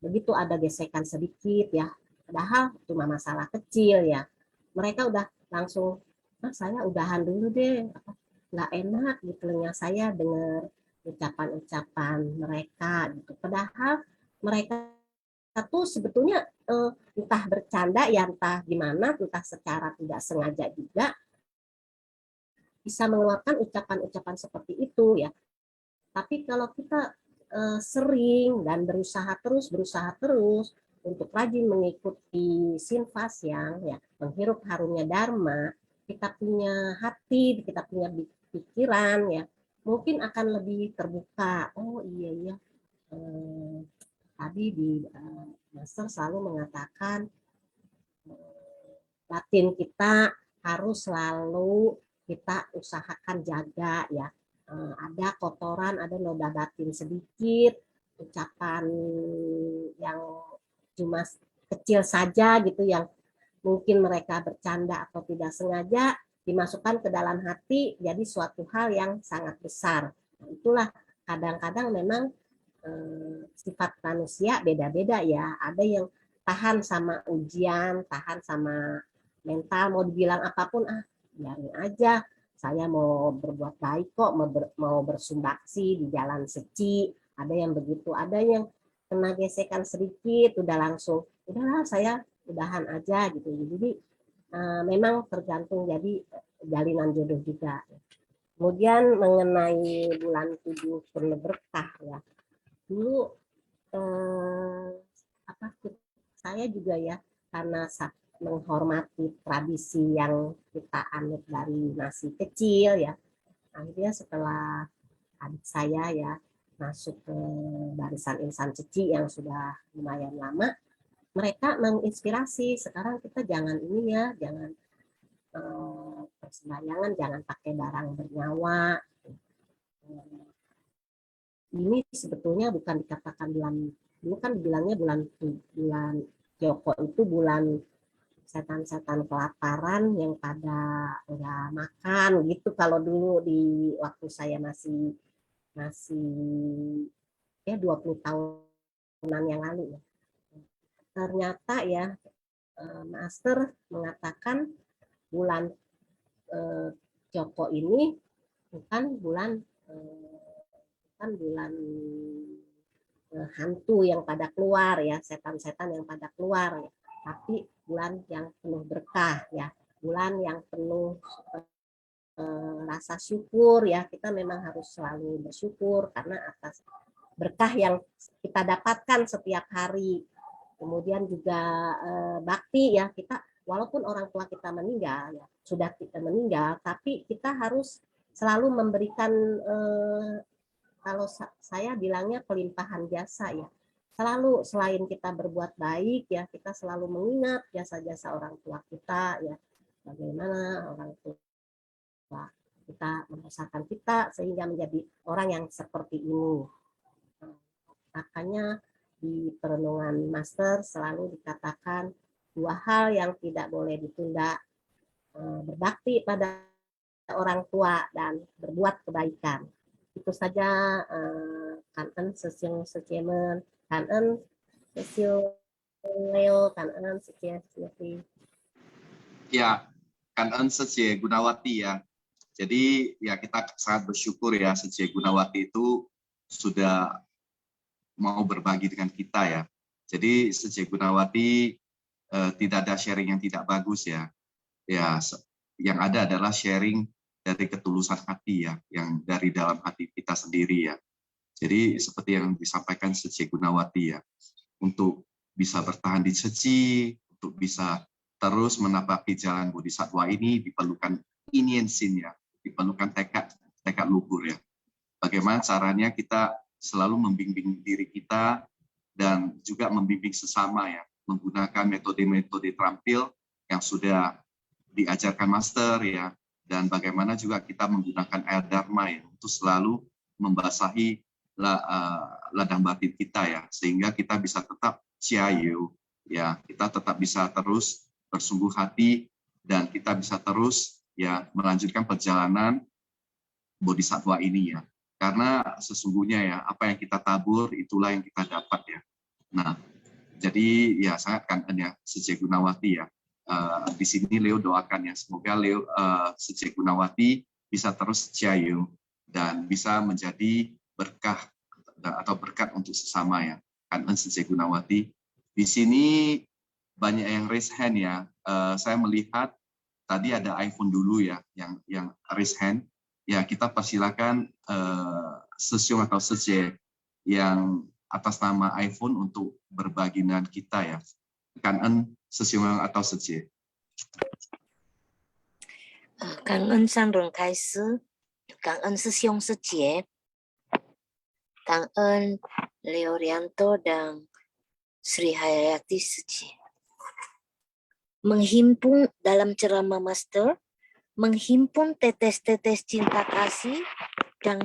begitu ada gesekan sedikit ya, padahal cuma masalah kecil ya, mereka udah langsung saya udahan dulu deh, nggak enak di telinga saya dengar ucapan-ucapan mereka gitu. Padahal mereka tuh sebetulnya entah bercanda ya, entah gimana, entah secara tidak sengaja juga bisa mengeluarkan ucapan-ucapan seperti itu ya. Tapi kalau kita sering dan berusaha terus untuk rajin mengikuti Sinfasyang ya, menghirup harumnya Dharma, kita punya hati, kita punya pikiran ya, mungkin akan lebih terbuka. Oh iya tadi di Master selalu mengatakan batin kita harus selalu kita usahakan jaga ya. Ada kotoran, ada noda batin sedikit, ucapan yang cuma kecil saja gitu yang mungkin mereka bercanda atau tidak sengaja dimasukkan ke dalam hati jadi suatu hal yang sangat besar. Nah, itulah kadang-kadang memang sifat manusia beda-beda ya. Ada yang tahan sama ujian, tahan sama mental, mau dibilang apapun biarin aja, saya mau berbuat baik kok, mau bersumbangsi di jalan suci. Ada yang begitu, ada yang kena gesekan sedikit udah langsung udahlah saya udahan aja gitu. Jadi memang tergantung jadi jalinan jodoh juga. Kemudian mengenai bulan 7 penuh berkah ya, dulu saya juga ya karena menghormati tradisi yang kita anut dari masih kecil ya, akhirnya setelah adik saya ya masuk ke barisan insan suci yang sudah lumayan lama, mereka menginspirasi, sekarang kita jangan ini ya, jangan persembahyangan, jangan pakai barang bernyawa. Ini sebetulnya bukan dikatakan bulan, dulu kan dibilangnya bulan Joko itu bulan setan-setan kelaparan yang pada nggak makan gitu, kalau dulu di waktu saya masih ya 20 tahunan yang lalu ya. Ternyata ya Master mengatakan bulan Joko ini bukan bulan hantu yang pada keluar ya, setan-setan yang pada keluar ya, tapi bulan yang penuh berkah ya, bulan yang penuh rasa syukur ya. Kita memang harus selalu bersyukur karena atas berkah yang kita dapatkan setiap hari. Kemudian juga bakti ya, kita walaupun orang tua kita meninggal ya, sudah kita meninggal, tapi kita harus selalu memberikan kalau saya bilangnya pelimpahan jasa ya. Selalu selain kita berbuat baik ya, kita selalu mengingat jasa-jasa orang tua kita ya. Bagaimana orang tua kita membesarkan kita sehingga menjadi orang yang seperti ini. Makanya di perenungan master selalu dikatakan 2 hal yang tidak boleh ditunda, berbakti pada orang tua dan berbuat kebaikan. Itu saja, kangen sesiung sejemen, kangen sesiung leo, kangen sejemen. Ya, kangen seje Gunawati ya. Jadi ya kita sangat bersyukur ya seje Gunawati itu sudah mau berbagi dengan kita ya. Jadi seje Gunawati tidak ada sharing yang tidak bagus ya. Ya, yang ada adalah sharing dari ketulusan hati ya, yang dari dalam hati kita sendiri ya. Jadi seperti yang disampaikan Seje Gunawati ya, untuk bisa bertahan di Seji, untuk bisa terus menapaki jalan bodhisatwa ini diperlukan iniensin ya, diperlukan tekad luhur ya. Bagaimana caranya kita selalu membimbing diri kita dan juga membimbing sesama ya, menggunakan metode-metode terampil yang sudah diajarkan master ya, dan bagaimana juga kita menggunakan air dharma ya, untuk selalu membasahi ladang batin kita ya, sehingga kita bisa tetap ciayu ya, kita tetap bisa terus bersungguh hati dan kita bisa terus ya melanjutkan perjalanan bodhisatwa ini ya, karena sesungguhnya ya apa yang kita tabur itulah yang kita dapat ya. Nah, jadi ya sangat kangen ya Seje Gunawati ya. Di sini Leo doakan ya, semoga Leo Seje Gunawati bisa terus ciayu dan bisa menjadi berkah atau berkat untuk sesama ya. Kangen Seje Gunawati. Di sini banyak yang raise hand ya. Saya melihat tadi ada iPhone dulu ya, yang raise hand. Ya kita persilakan Sesyung atau Seje yang atas nama iPhone untuk berbagi dengan kita ya. Kangen Sesyung atau Seje. 感恩上人开示，感恩师兄师姐，感恩 Leorianto dan Sri Hayati Seje. Menghimpun dalam ceramah master, menghimpun tetes-tetes cinta kasih dan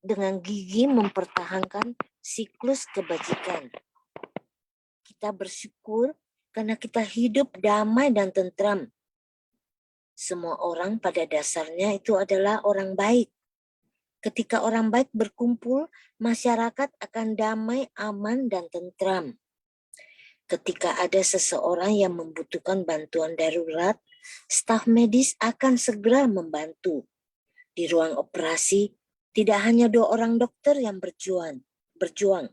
dengan gigi mempertahankan siklus kebajikan. Kita bersyukur karena kita hidup damai dan tentram. Semua orang pada dasarnya itu adalah orang baik. Ketika orang baik berkumpul, masyarakat akan damai, aman, dan tentram. Ketika ada seseorang yang membutuhkan bantuan darurat, staf medis akan segera membantu. Di ruang operasi, tidak hanya 2 orang dokter yang berjuang,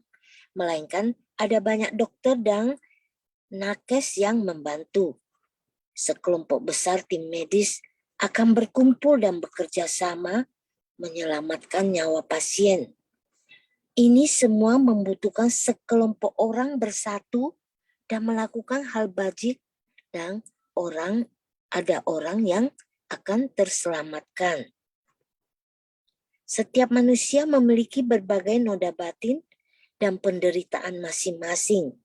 melainkan ada banyak dokter dan nakes yang membantu. Sekelompok besar tim medis akan berkumpul dan bekerja sama menyelamatkan nyawa pasien. Ini semua membutuhkan sekelompok orang bersatu dan melakukan hal bajik dan ada orang yang akan terselamatkan. Setiap manusia memiliki berbagai noda batin dan penderitaan masing-masing.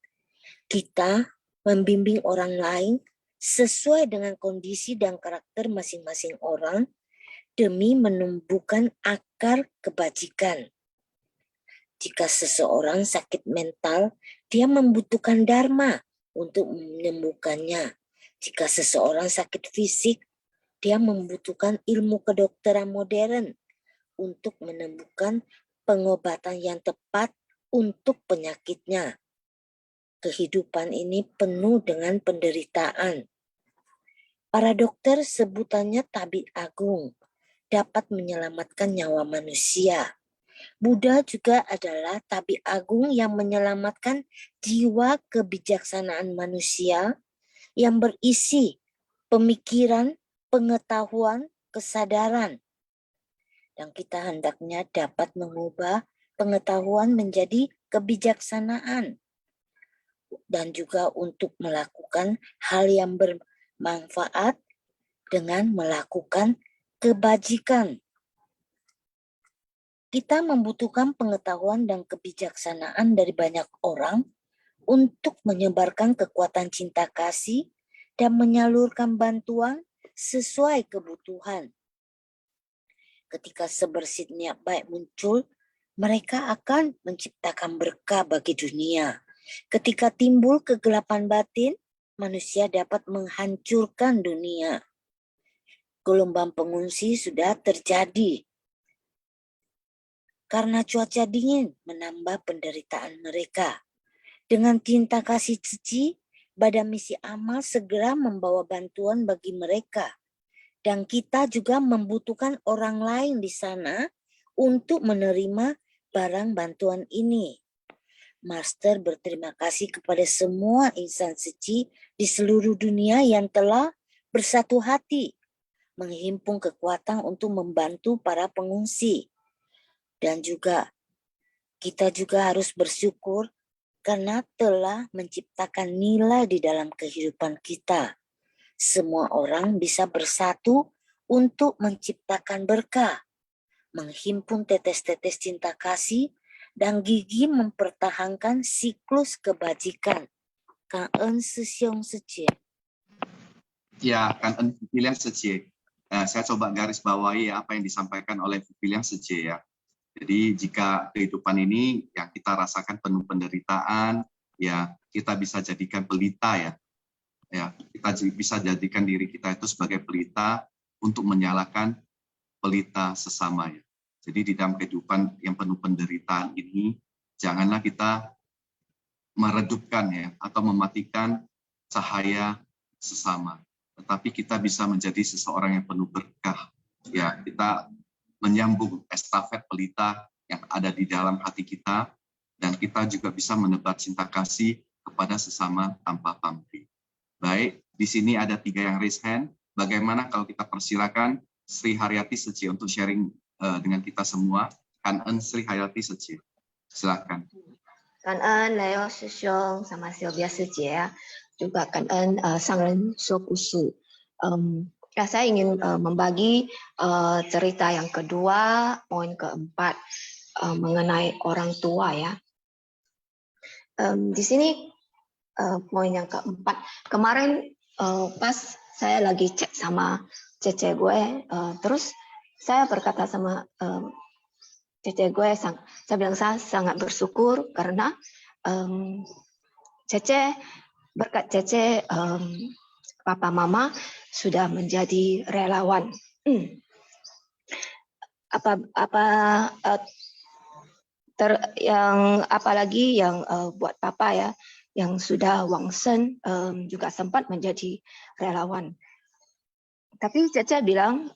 Kita membimbing orang lain sesuai dengan kondisi dan karakter masing-masing orang demi menumbuhkan akar kebajikan. Jika seseorang sakit mental, dia membutuhkan dharma untuk menyembuhkannya. Jika seseorang sakit fisik, dia membutuhkan ilmu kedokteran modern untuk menemukan pengobatan yang tepat untuk penyakitnya. Kehidupan ini penuh dengan penderitaan. Para dokter sebutannya tabib agung, dapat menyelamatkan nyawa manusia. Buddha juga adalah tabib agung yang menyelamatkan jiwa kebijaksanaan manusia yang berisi pemikiran, pengetahuan, kesadaran. Dan kita hendaknya dapat mengubah pengetahuan menjadi kebijaksanaan. Dan juga untuk melakukan hal yang bermanfaat dengan melakukan kebajikan. Kita membutuhkan pengetahuan dan kebijaksanaan dari banyak orang untuk menyebarkan kekuatan cinta kasih dan menyalurkan bantuan sesuai kebutuhan. Ketika sebersit niat baik muncul, mereka akan menciptakan berkah bagi dunia. Ketika timbul kegelapan batin, manusia dapat menghancurkan dunia. Gelombang pengungsi sudah terjadi karena cuaca dingin menambah penderitaan mereka. Dengan cinta kasih suci, Badan Misi Amal segera membawa bantuan bagi mereka. Dan kita juga membutuhkan orang lain di sana untuk menerima barang bantuan ini. Master berterima kasih kepada semua insan suci di seluruh dunia yang telah bersatu hati, menghimpun kekuatan untuk membantu para pengungsi. Dan juga kita juga harus bersyukur karena telah menciptakan nilai di dalam kehidupan kita. Semua orang bisa bersatu untuk menciptakan berkah, menghimpun tetes-tetes cinta kasih, dan gigih mempertahankan siklus kebajikan. Cảm ơn sư兄sư chị. Ya, kan pilihan Sece. Saya coba garis bawahi apa yang disampaikan oleh pilihan Sece ya. Jadi jika kehidupan ini yang kita rasakan penuh penderitaan, ya kita bisa jadikan pelita ya. Ya, kita bisa jadikan diri kita itu sebagai pelita untuk menyalakan pelita sesama ya. Jadi di dalam kehidupan yang penuh penderitaan ini, janganlah kita meredupkan ya atau mematikan cahaya sesama. Tetapi kita bisa menjadi seseorang yang penuh berkah. Ya, kita menyambung estafet pelita yang ada di dalam hati kita, dan kita juga bisa menebar cinta kasih kepada sesama tanpa pamrih. Baik, di sini ada 3 yang raise hand. Bagaimana kalau kita persilakan Sri Haryati Seci untuk sharing dengan kita semua? Kan Sri Haryati Seci, silakan. 感恩Leo 师兄sama Sylvia 师姐啊，juga 感恩上人说故事。Ya, saya ingin membagi cerita yang kedua, poin keempat mengenai orang tua ya. Di sini poin yang keempat, kemarin pas saya lagi chat sama cece gue, terus saya berkata sama cece gue, saya bilang saya sangat bersyukur karena berkat cece papa mama sudah menjadi relawan. Apalagi yang buat papa ya, yang sudah wangsen juga sempat menjadi relawan. Tapi Cece bilang,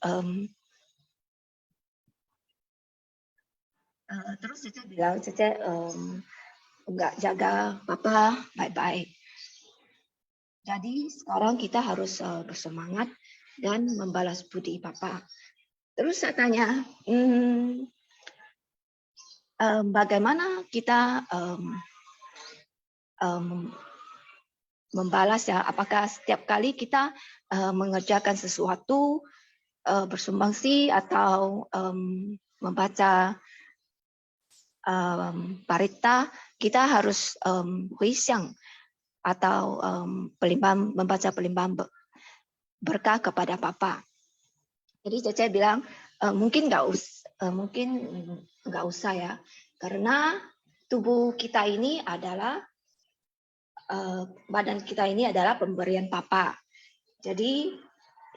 terus Cece bilang, Cece enggak jaga papa baik-baik. Jadi sekarang kita harus bersemangat dan membalas budi papa. Terus saya tanya, bagaimana kita membalas ya? Apakah setiap kali kita mengerjakan sesuatu, bersumbangsi atau membaca parita, kita harus huisyang atau membaca pelimpahan berkah kepada papa. Jadi Cece bilang mungkin nggak usah ya, karena tubuh kita ini adalah badan kita ini adalah pemberian papa. Jadi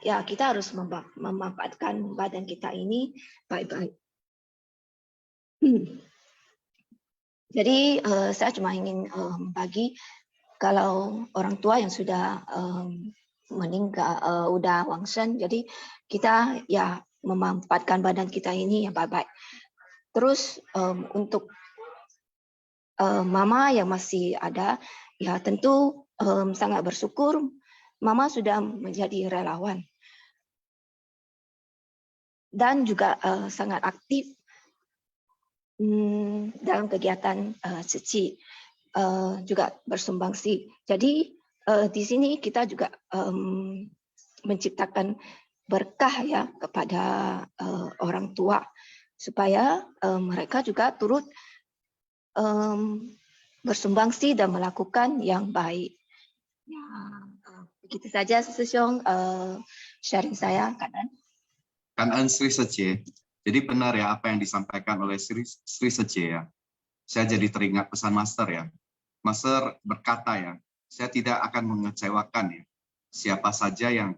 ya kita harus memanfaatkan badan kita ini baik-baik. Jadi saya cuma ingin bagi, kalau orang tua yang sudah meninggal, udah wangsen, jadi kita ya memanfaatkan badan kita ini yang baik-baik. Terus untuk mama yang masih ada, ya tentu sangat bersyukur mama sudah menjadi relawan dan juga sangat aktif dalam kegiatan suci. Juga bersumbangsi. Jadi di sini kita juga menciptakan berkah ya kepada orang tua. supaya mereka juga turut bersumbangsi dan melakukan yang baik. Ya, begitu saja Sesiong sharing saya, Kanan. Kanan Sri Sece. Jadi benar ya apa yang disampaikan oleh Sri Sece ya. Saya jadi teringat pesan Master ya. Master berkata ya, saya tidak akan mengecewakan ya siapa saja yang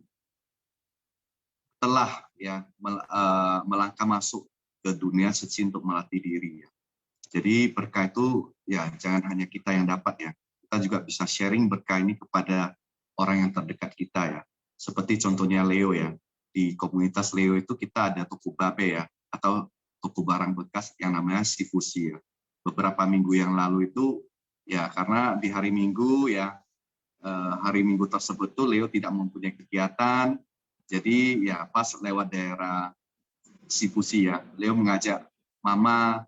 telah ya melangkah masuk ke dunia suci untuk melatih diri ya. Jadi berkah itu ya jangan hanya kita yang dapat ya. Kita juga bisa sharing berkah ini kepada orang yang terdekat kita ya. Seperti contohnya Leo ya. Di komunitas Leo itu kita ada toko babe ya, atau toko barang bekas yang namanya Sifusi ya. Beberapa minggu yang lalu itu ya karena di hari Minggu ya, hari Minggu tersebut tuh Leo tidak mempunyai kegiatan, jadi ya pas lewat daerah Sifusi ya, Leo mengajak mama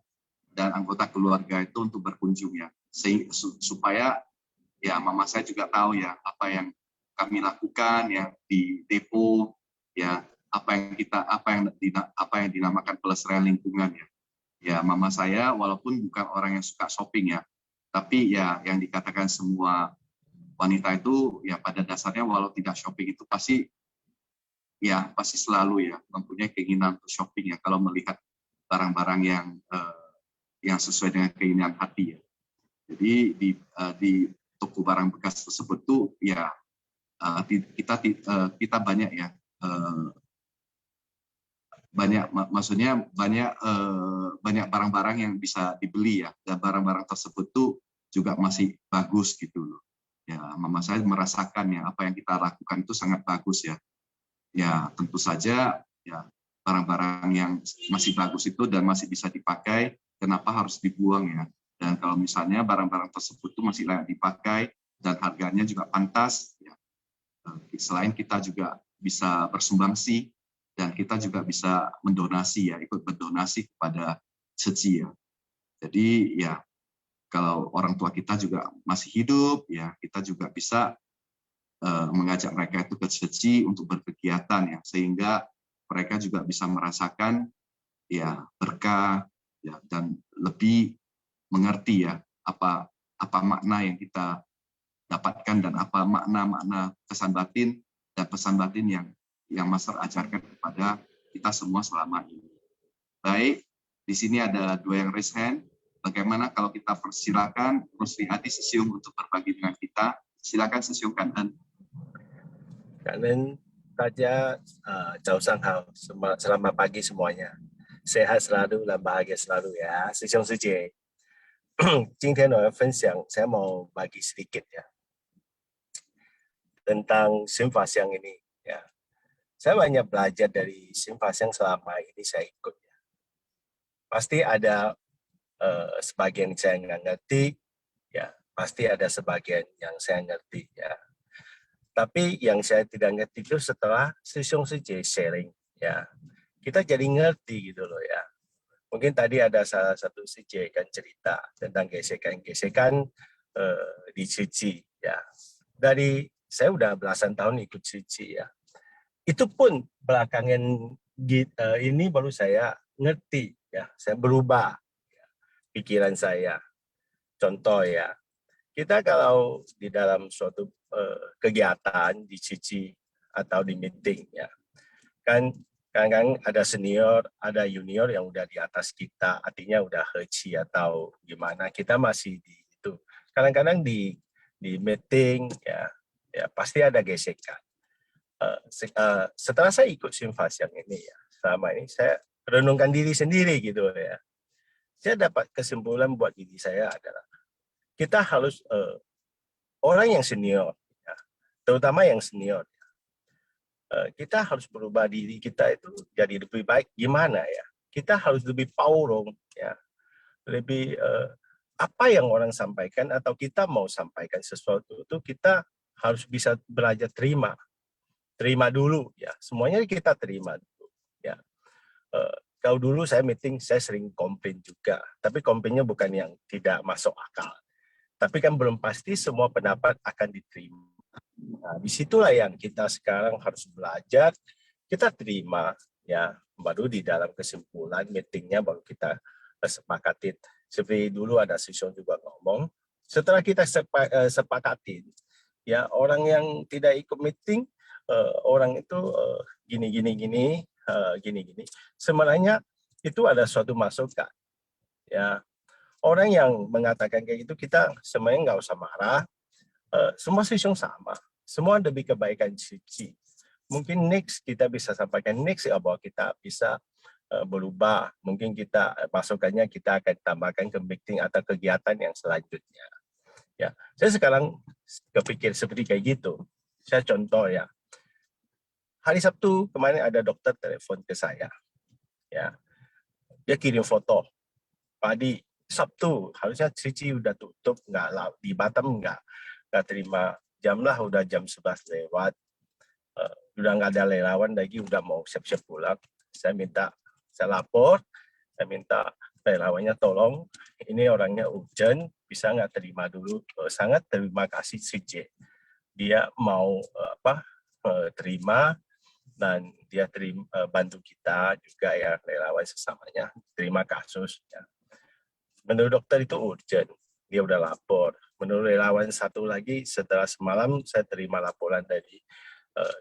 dan anggota keluarga itu untuk berkunjung ya, supaya ya mama saya juga tahu ya apa yang kami lakukan ya di depo ya, apa yang dinamakan pelestarian lingkungan ya. Ya mama saya walaupun bukan orang yang suka shopping ya, tapi ya yang dikatakan semua wanita itu ya pada dasarnya walau tidak shopping itu pasti selalu ya mempunyai keinginan untuk shopping ya kalau melihat barang-barang yang sesuai dengan keinginan hati ya. Jadi di toko barang bekas tersebut tuh ya kita banyak ya banyak barang-barang yang bisa dibeli ya, dan barang-barang tersebut tuh juga masih bagus gitu loh. Ya, mama saya merasakan ya apa yang kita lakukan itu sangat bagus ya. Ya, tentu saja ya barang-barang yang masih bagus itu dan masih bisa dipakai, kenapa harus dibuang ya? Dan kalau misalnya barang-barang tersebut tuh masih layak dipakai dan harganya juga pantas ya. Selain kita juga bisa bersumbangsi dan kita juga bisa mendonasi ya, ikut berdonasi kepada Seci ya. Jadi ya kalau orang tua kita juga masih hidup ya, kita juga bisa mengajak mereka itu ke Seci untuk berkegiatan ya, sehingga mereka juga bisa merasakan ya berkah ya, dan lebih mengerti ya apa makna yang kita dapatkan dan apa makna kesan batin dan pesan batin yang Master ajarkan kepada kita semua selama ini. Baik, di sini ada 2 yang raise hand. Bagaimana kalau kita persilakan Rusli Hadi Sesiung untuk berbagi dengan kita? Silakan Sesiung Kanan. Kanan saja, Jausanghao, selamat pagi semuanya. Sehat selalu dan bahagia selalu ya. Sesiung Sejie. 今天我要分享, saya mau bagi sedikit ya tentang Simfa Siang ini ya. Saya banyak belajar dari Simfa Siang selama ini saya ikut ya. Pasti ada sebagian saya nggak ngerti ya, pasti ada sebagian yang saya ngerti ya. Tapi yang saya tidak ngerti itu setelah Sesiung Sejie sharing ya, kita jadi ngerti gitu loh ya. Mungkin tadi ada salah satu Sejie kan cerita tentang gesekan-gesekan di Suci ya. Dari saya udah belasan tahun ikut Suci ya. Itu pun belakangan ini baru saya ngerti ya, saya berubah ya, pikiran saya. Contoh ya, kita kalau di dalam suatu kegiatan di Suci atau di meeting ya, kan kadang-kadang ada senior, ada junior yang udah di atas kita, artinya udah heci atau gimana, kita masih di itu. Kadang-kadang di meeting ya pasti ada gesekan. Setelah saya ikut Simfa Siang ini ya, selama ini saya renungkan diri sendiri gitu ya. Saya dapat kesimpulan buat diri saya adalah kita harus orang yang senior, ya, terutama yang senior, kita harus berubah diri kita itu jadi lebih baik. Gimana ya? Kita harus lebih power ya, lebih apa yang orang sampaikan atau kita mau sampaikan sesuatu itu kita harus bisa belajar terima dulu ya, semuanya kita terima dulu ya. Kalau dulu saya meeting saya sering komplain juga, tapi komplainnya bukan yang tidak masuk akal, tapi kan belum pasti semua pendapat akan diterima. Nah, disitulah yang kita sekarang harus belajar, kita terima ya, baru di dalam kesimpulan meetingnya baru kita sepakatin. Seperti dulu ada Sisyong juga ngomong, setelah kita sepakatin, ya orang yang tidak ikut meeting, orang itu gini. Sebenarnya itu ada suatu masukan. Ya, orang yang mengatakan kayak gitu kita sebenarnya nggak usah marah. Semua Sisyong sama, semua demi kebaikan Cici. Mungkin next kita bisa sampaikan next ya bahwa kita bisa berubah. Mungkin kita masukannya kita akan tambahkan ke meeting atau kegiatan yang selanjutnya. Ya, saya sekarang kepikir seperti kayak gitu. Saya contoh ya. Hari Sabtu kemarin ada dokter telepon ke saya. Ya, dia kirim foto. Pak Adi, Sabtu harusnya Cici udah tutup nggak lah, di Batam nggak terima jam lah, udah jam 11 lewat, udah nggak ada relawan lagi, udah mau siap-siap pulang. Saya lapor, saya minta relawannya tolong, ini orangnya urgent, bisa nggak terima dulu. Sangat terima kasih CJ, dia mau terima, dan dia bantu kita juga ya, relawan sesamanya terima kasus ya. Menurut dokter itu urgent, dia udah lapor. Menurut relawan satu lagi, setelah semalam saya terima laporan dari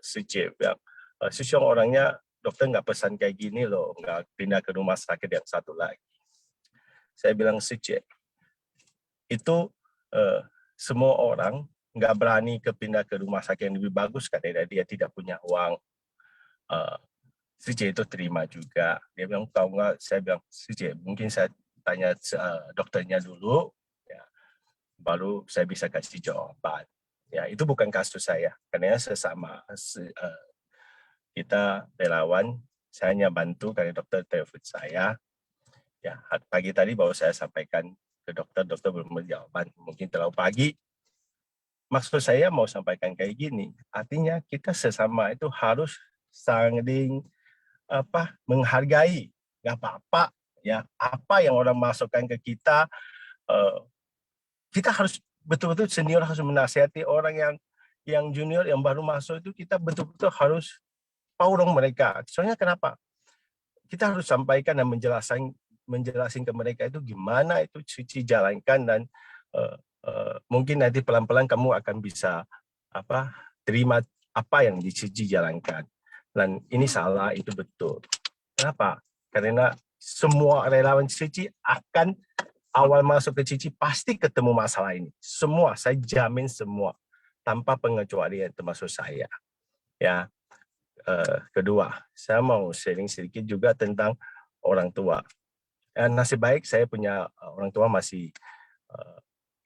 CJ yang Sisyong orangnya dokter nggak pesan kayak gini loh, nggak pindah ke rumah sakit yang satu lagi. Saya bilang CJ, itu semua orang nggak berani pindah ke rumah sakit yang lebih bagus karena dia tidak punya uang. CJ itu terima juga. Dia bilang, tahu nggak? Saya bilang, CJ, mungkin saya tanya dokternya dulu, ya, baru saya bisa kasih jawaban. Ya, itu bukan kasus saya, karena sesama kita relawan, saya hanya bantu karena dokter telepon saya. Ya, pagi tadi baru saya sampaikan ke dokter belum berjawaban, mungkin terlalu pagi. Maksud saya mau sampaikan kayak gini, artinya kita sesama itu harus saling menghargai, nggak apa-apa. Ya, apa yang orang masukkan ke kita, kita harus betul-betul senior harus menasihati orang yang junior yang baru masuk itu, kita betul-betul harus paurong mereka. Soalnya kenapa? Kita harus sampaikan dan menjelaskan ke mereka itu gimana itu Cici jalankan, dan mungkin nanti pelan-pelan kamu akan bisa terima apa yang Cici jalankan. Dan ini salah, itu betul. Kenapa? Karena semua relawan Cici akan awal masuk ke Cici pasti ketemu masalah ini. Semua, saya jamin semua, tanpa pengecualian termasuk saya. Ya, kedua, saya mau sharing sedikit juga tentang orang tua. Nasib baik saya punya orang tua masih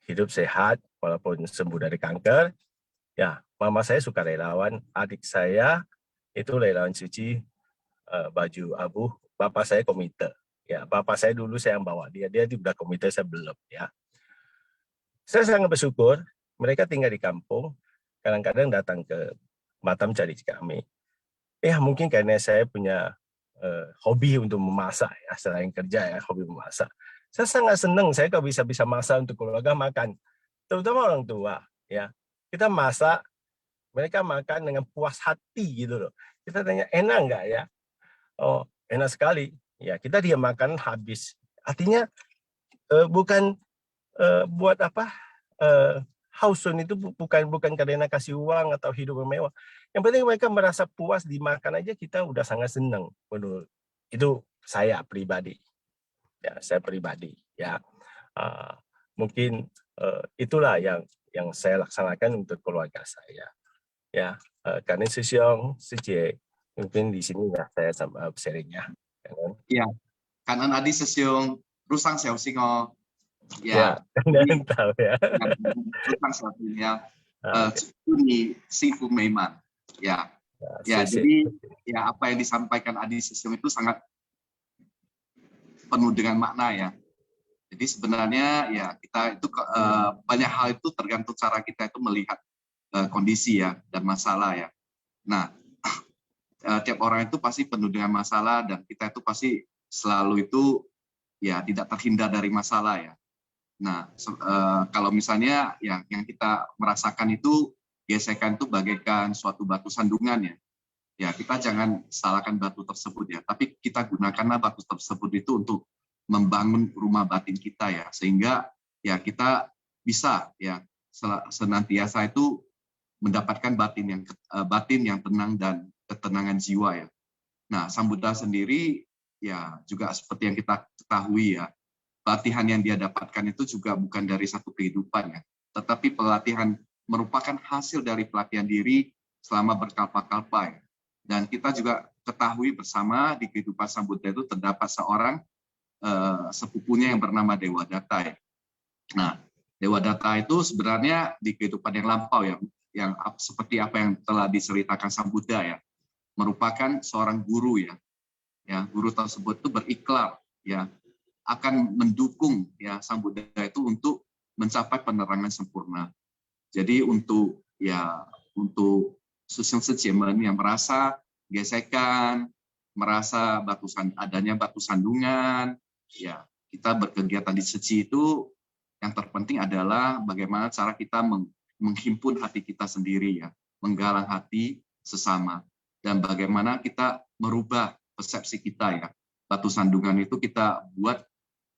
hidup sehat walaupun sembuh dari kanker. Ya, mama saya suka relawan, adik saya itu relawan Cici baju abu, bapak saya komite. Ya, bapak saya dulu saya yang bawa dia udah komite, saya belum ya. Saya sangat bersyukur mereka tinggal di kampung, kadang-kadang datang ke Batam cari kami. Ya mungkin karena saya punya hobi untuk memasak ya, selain kerja ya, hobi memasak. Saya sangat senang saya kalau bisa masak untuk keluarga makan, terutama orang tua ya. Kita masak, mereka makan dengan puas hati gitu loh. Kita tanya enak nggak ya? Oh enak sekali. Ya kita dia makan habis. Artinya bukan buat apa? Hausun itu bukan karena kasih uang atau hidup mewah. Yang penting mereka merasa puas dimakan aja, kita udah sangat senang. Menurut itu saya pribadi. Ya saya pribadi. Ya mungkin itulah yang saya laksanakan untuk keluarga saya. Ya karena Sisyong, CJ, mungkin di sini ya saya sama sharingnya. Iya, kanan Adi Sisyong, Rusang Xiao Singo. Ya, tahu ya. Rusang Xiao Singo ya. Ini Sifu Meiman. Ya. Ya, jadi ya apa yang disampaikan Adi Sisyong itu sangat penuh dengan makna ya. Jadi sebenarnya ya kita itu banyak hal itu tergantung cara kita itu melihat kondisi ya dan masalah ya. Nah, tiap orang itu pasti penuh dengan masalah, dan kita itu pasti selalu itu ya tidak terhindar dari masalah ya. Nah, kalau misalnya yang kita merasakan itu gesekan itu bagaikan suatu batu sandungan ya. ya kita jangan salahkan batu tersebut ya, tapi kita gunakanlah batu tersebut itu untuk membangun rumah batin kita ya, sehingga ya kita bisa ya senantiasa itu mendapatkan batin yang tenang dan ketenangan jiwa ya. Nah, Sang Buddha sendiri ya juga seperti yang kita ketahui ya, pelatihan yang dia dapatkan itu juga bukan dari satu kehidupan ya, tetapi pelatihan merupakan hasil dari pelatihan diri selama berkalpa-kalpa ya. Dan kita juga ketahui bersama di kehidupan Sang Buddha itu terdapat seorang sepupunya yang bernama Dewadatta ya. Nah, Dewadatta itu sebenarnya di kehidupan yang lampau ya, yang seperti apa yang telah diceritakan Sang Buddha ya, merupakan seorang guru ya. Ya, guru tersebut itu berikrar ya akan mendukung ya Sang Buddha itu untuk mencapai penerangan sempurna. Jadi untuk Susyong Sejemen yang merasa gesekan, merasa adanya batu sandungan, ya kita berkegiatan di Seci itu yang terpenting adalah bagaimana cara kita menghimpun hati kita sendiri ya, menggalang hati sesama, dan bagaimana kita merubah persepsi kita ya. Batu sandungan itu kita buat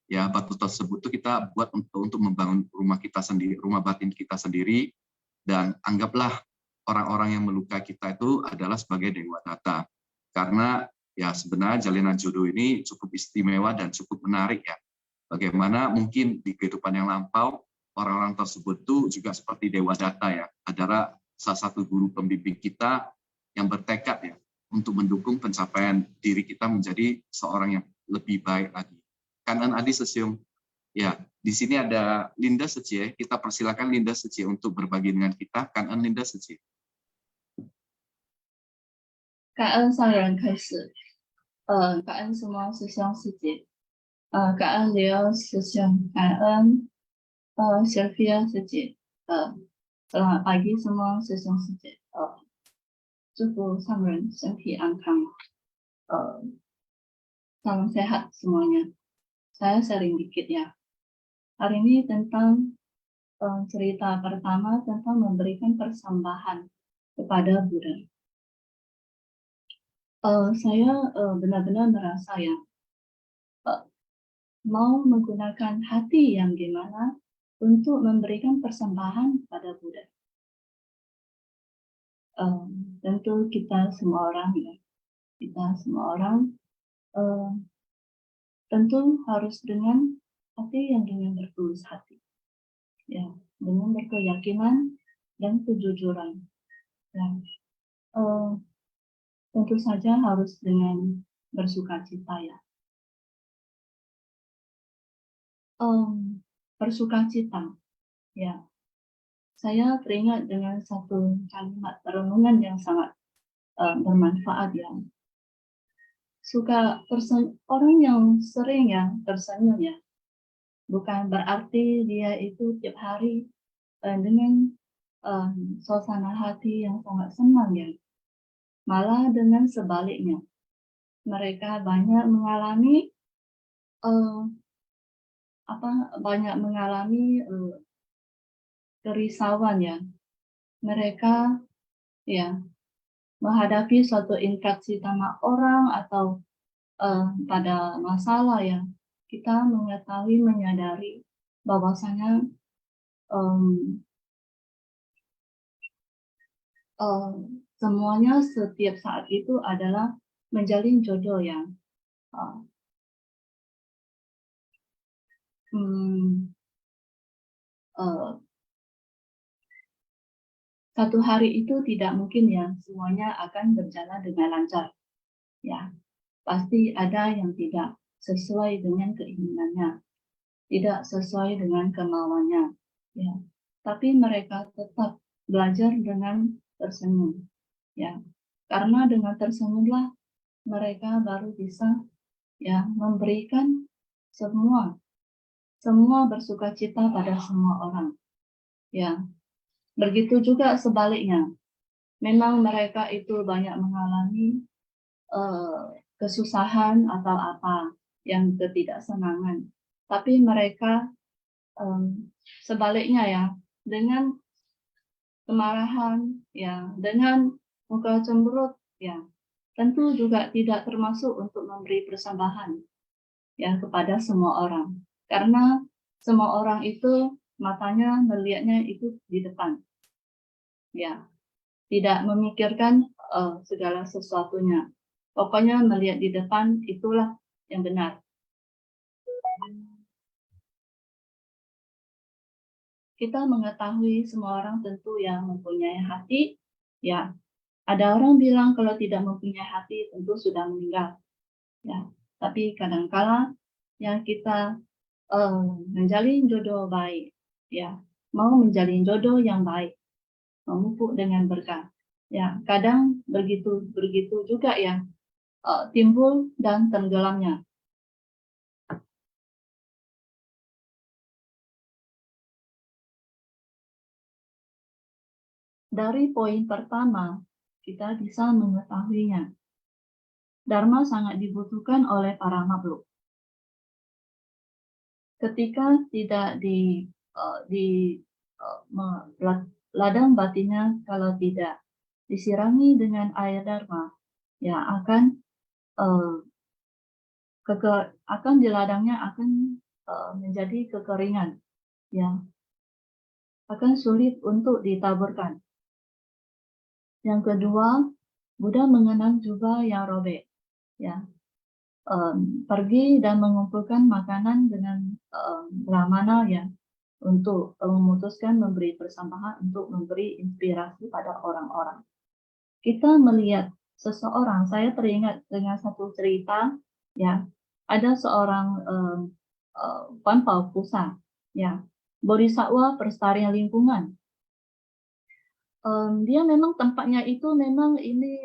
ya, batu tersebut itu kita buat untuk membangun rumah kita sendiri, rumah batin kita sendiri, dan anggaplah orang-orang yang melukai kita itu adalah sebagai Dewadatta. Karena ya sebenarnya jalinan jodoh ini cukup istimewa dan cukup menarik ya. Bagaimana mungkin di kehidupan yang lampau orang-orang tersebut itu juga seperti Dewadatta ya, adalah salah satu guru pembimbing kita yang bertekad ya untuk mendukung pencapaian diri kita menjadi seorang yang lebih baik lagi. Kanan Adi Sesyum. Ya, di sini ada Linda Secie. Kita persilakan Linda Secie untuk berbagi dengan kita. Kanan Linda Secie. 感恩上人开始，感恩什么师兄师姐，感恩刘师兄，感恩Sylvia 师姐，pagi semua 师兄师姐，祝福上人身体安康，salam sehat semuanya. Saya sharing dikit ya. Hari ini tentang cerita pertama tentang memberikan persembahan kepada Buddha. Saya benar-benar merasa ya, mau menggunakan hati yang gimana untuk memberikan persembahan pada Buddha. Tentu kita semua orang ya, tentu harus dengan hati yang dengan bertulus hati, ya, dengan berkeyakinan dan kejujuran. Dan tentu saja harus dengan bersukacita ya. Bersukacita, ya. Saya teringat dengan satu kalimat renungan yang sangat bermanfaat ya. Orang yang sering ya tersenyum ya, bukan berarti dia itu tiap hari dengan suasana hati yang sangat senang ya. Malah dengan sebaliknya, mereka banyak mengalami kerisauan ya. Mereka ya menghadapi suatu infeksi sama orang atau pada masalah ya. Kita mengetahui, menyadari bahwasanya semuanya setiap saat itu adalah menjalin jodoh yang satu hari itu tidak mungkin ya semuanya akan berjalan dengan lancar. Ya, pasti ada yang tidak sesuai dengan keinginannya, tidak sesuai dengan kemauannya. Ya, tapi mereka tetap belajar dengan tersenyum. Ya, karena dengan tersenyumlah mereka baru bisa ya memberikan semua bersukacita pada semua orang. Ya, begitu juga sebaliknya. Memang mereka itu banyak mengalami kesusahan atau apa yang ketidaksenangan. Tapi mereka sebaliknya ya, dengan kemarahan, ya, dengan muka cemberut, ya tentu juga tidak termasuk untuk memberi persembahan ya kepada semua orang, karena semua orang itu matanya melihatnya itu di depan, ya tidak memikirkan segala sesuatunya, pokoknya melihat di depan itulah yang benar. Kita mengetahui semua orang tentu yang mempunyai hati, ya ada orang bilang kalau tidak mempunyai hati tentu sudah meninggal, ya. Tapi kadangkala ya kita menjalin jodoh baik, ya mau menjalin jodoh yang baik, memupuk dengan berkah, ya kadang begitu juga ya timbul dan tenggelamnya. Dari poin pertama, kita bisa mengetahuinya. Dharma sangat dibutuhkan oleh para makhluk. Ketika tidak ladang batinnya kalau tidak disirami dengan air dharma, ya akan di ladangnya akan menjadi kekeringan, ya akan sulit untuk ditaburkan. Yang kedua, Buddha mengenang jubah yang robek, ya pergi dan mengumpulkan makanan dengan brahmana ya untuk memutuskan memberi persembahan untuk memberi inspirasi pada orang-orang. Kita melihat seseorang, saya teringat dengan satu cerita, ya ada seorang Panpao Pusa, ya bodhisattva pelestarian lingkungan. Dia memang tempatnya itu memang ini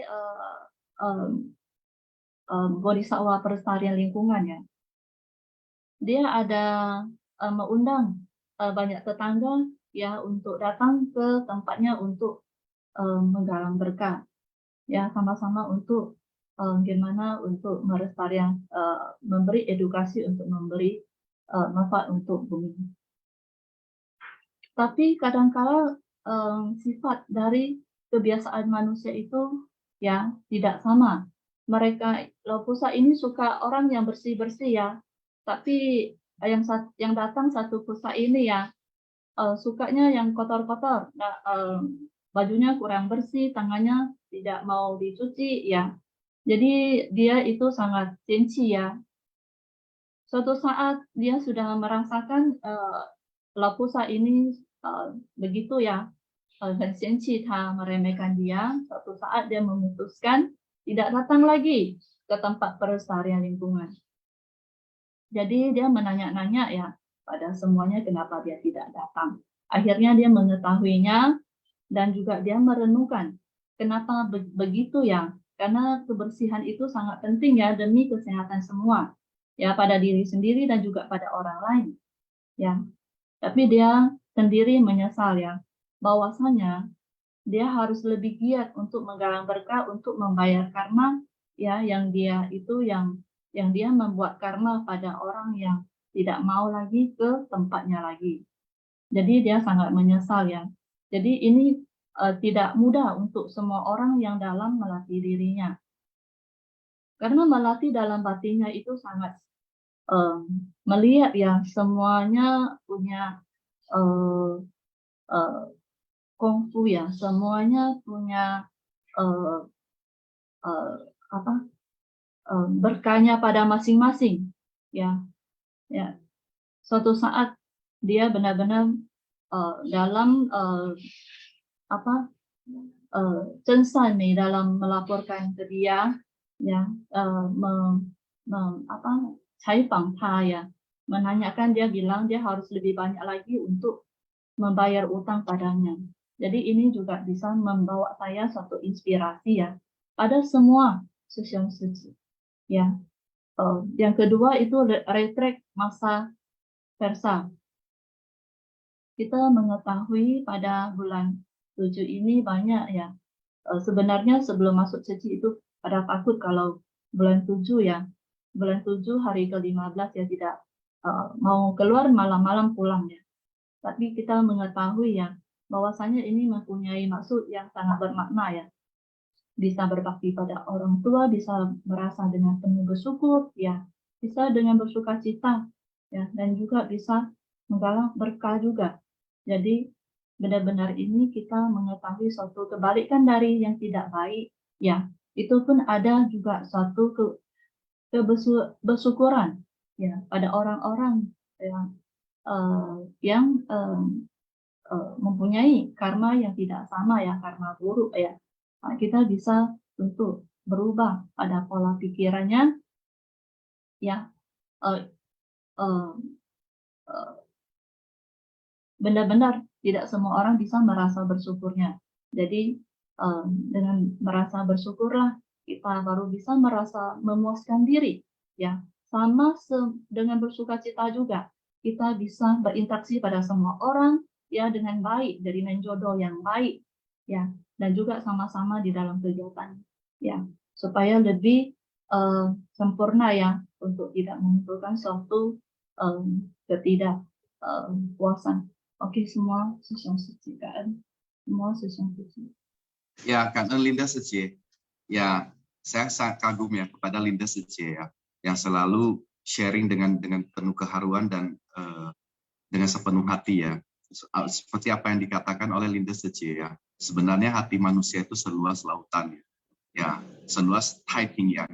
bodhisattva pelestarian lingkungan ya. Dia ada mengundang banyak tetangga ya untuk datang ke tempatnya untuk menggalang berkah, ya sama-sama untuk gimana untuk melestarikan, memberi edukasi untuk memberi manfaat untuk bumi. Tapi kadangkala sifat dari kebiasaan manusia itu ya tidak sama. Mereka Laupusa ini suka orang yang bersih-bersih ya, tapi yang datang satu pusa ini ya sukanya yang kotor-kotor. Nah, bajunya kurang bersih, tangannya tidak mau dicuci ya. Jadi dia itu sangat sensi ya. Suatu saat dia sudah merasakan Laupusa ini begitu ya, dan sensi meremehkan dia. Suatu saat dia memutuskan tidak datang lagi ke tempat pelestarian lingkungan. Jadi dia menanya-nanya ya pada semuanya kenapa dia tidak datang. Akhirnya dia mengetahuinya dan juga dia merenungkan kenapa begitu ya. Karena kebersihan itu sangat penting ya demi kesehatan semua. Ya pada diri sendiri dan juga pada orang lain. Ya. Tapi dia sendiri menyesal ya bahwasanya dia harus lebih giat untuk menggalang berkah, untuk membayar karma ya yang dia itu yang dia membuat karma pada orang yang tidak mau lagi ke tempatnya lagi. Jadi dia sangat menyesal ya. Jadi ini tidak mudah untuk semua orang yang dalam melatih dirinya. Karena melatih dalam batinnya itu sangat melihat ya semuanya punya kungfu ya, semuanya punya berkahnya pada masing-masing ya. Ya, suatu saat dia benar-benar dalam censan nih dalam melaporkan ke dia ya, caifang ta ya, menanyakan dia bilang dia harus lebih banyak lagi untuk membayar utang padanya. Jadi ini juga bisa membawa saya suatu inspirasi ya pada semua Susyong Suci. Ya, yang kedua itu retret masa Versa. Kita mengetahui pada bulan 7 ini banyak ya. Sebenarnya sebelum masuk suci itu pada takut kalau bulan 7 ya. Bulan 7 hari ke-15 ya tidak mau keluar malam-malam pulang ya. Tapi kita mengetahui ya bahwasanya ini mempunyai maksud yang sangat bermakna ya. bisa berbakti pada orang tua, bisa merasa dengan penuh bersyukur, ya, bisa dengan bersukacita, ya, dan juga bisa menggalang berkah juga. Jadi benar-benar ini kita mengetahui suatu kebalikan dari yang tidak baik, ya, itu pun ada juga suatu kebersyukuran, ya, pada orang-orang yang mempunyai karma yang tidak sama, ya, karma buruk, ya. Nah, kita bisa untuk berubah pada pola pikirannya, ya, benar-benar tidak semua orang bisa merasa bersyukurnya. Jadi dengan merasa bersyukurlah kita baru bisa merasa memuaskan diri, ya. Sama dengan bersukacita juga kita bisa berinteraksi pada semua orang, ya, dengan baik, dengan jodoh yang baik, ya, dan juga sama-sama di dalam kegiatan, ya, supaya lebih sempurna, ya, untuk tidak menimbulkan suatu ketidakpuasan. Oke, semua sesuai kan? Semua sesuai. Ya, karena Linda Sece, ya, saya sangat kagum ya kepada Linda Sece, ya, yang selalu sharing dengan penuh keharuan dan dengan sepenuh hati, ya. Seperti apa yang dikatakan oleh Linda Sece, ya. Sebenarnya hati manusia itu seluas lautan, ya. Ya, seluas Taiping, ya,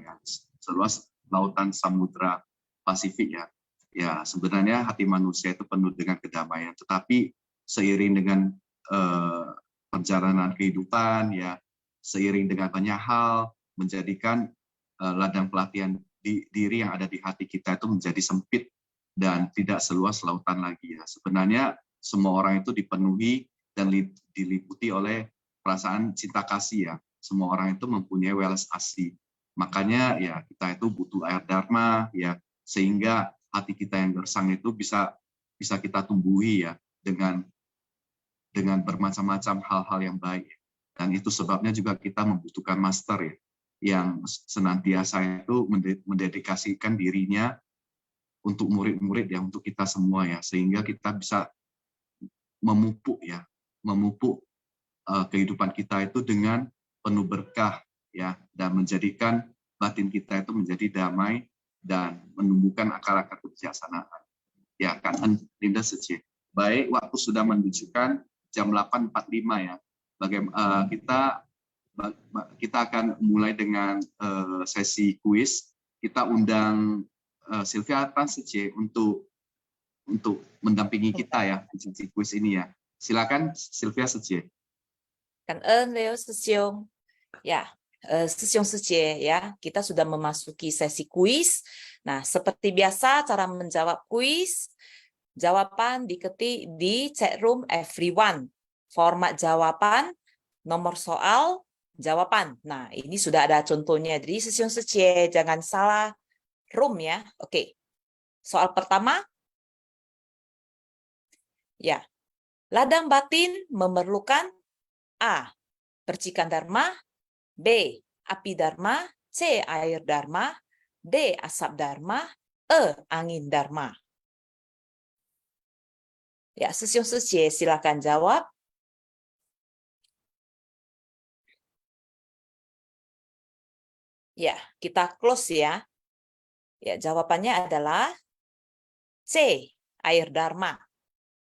seluas lautan Samudra Pasifik, ya. Ya, sebenarnya hati manusia itu penuh dengan kedamaian, tetapi seiring dengan perjalanan kehidupan, ya, seiring dengan banyak hal, menjadikan ladang pelatihan diri yang ada di hati kita itu menjadi sempit dan tidak seluas lautan lagi, ya. Sebenarnya semua orang itu dipenuhi dan diliputi oleh perasaan cinta kasih, ya. Semua orang itu mempunyai welas asih. Makanya, ya, kita itu butuh air dharma, ya, sehingga hati kita yang gersang itu bisa kita tumbuhi, ya, dengan bermacam-macam hal-hal yang baik. Dan itu sebabnya juga kita membutuhkan master, ya, yang senantiasa itu mendedikasikan dirinya untuk murid-murid, ya, untuk kita semua, ya, sehingga kita bisa memupuk, ya, kehidupan kita itu dengan penuh berkah, ya, dan menjadikan batin kita itu menjadi damai dan menumbuhkan akar-akar kebijaksanaan. Ya, kan Linda Sece. Baik, waktu sudah menunjukkan jam 8.45, ya. Bagaimana kita akan mulai dengan sesi kuis. Kita undang Sylvia Sece untuk mendampingi kita, ya, di sesi kuis ini, ya. Silakan Sylvia Sece. Cảm ơn Leo Sesiong. Ya, Sesiong Sece, ya, kita sudah memasuki sesi kuis. Nah, seperti biasa cara menjawab kuis, jawaban diketik di chat room everyone. Format jawaban, nomor soal, jawaban. Nah, ini sudah ada contohnya. Jadi Sesiong Sece, jangan salah room, ya. Oke. Soal pertama. Ya. Ladang batin memerlukan A. Percikan dharma, B. Api dharma, C. Air dharma, D. Asap dharma, E. Angin dharma. Ya, Sesiong Sece, silakan jawab. Ya, kita close, ya. Ya, jawabannya adalah C. Air dharma.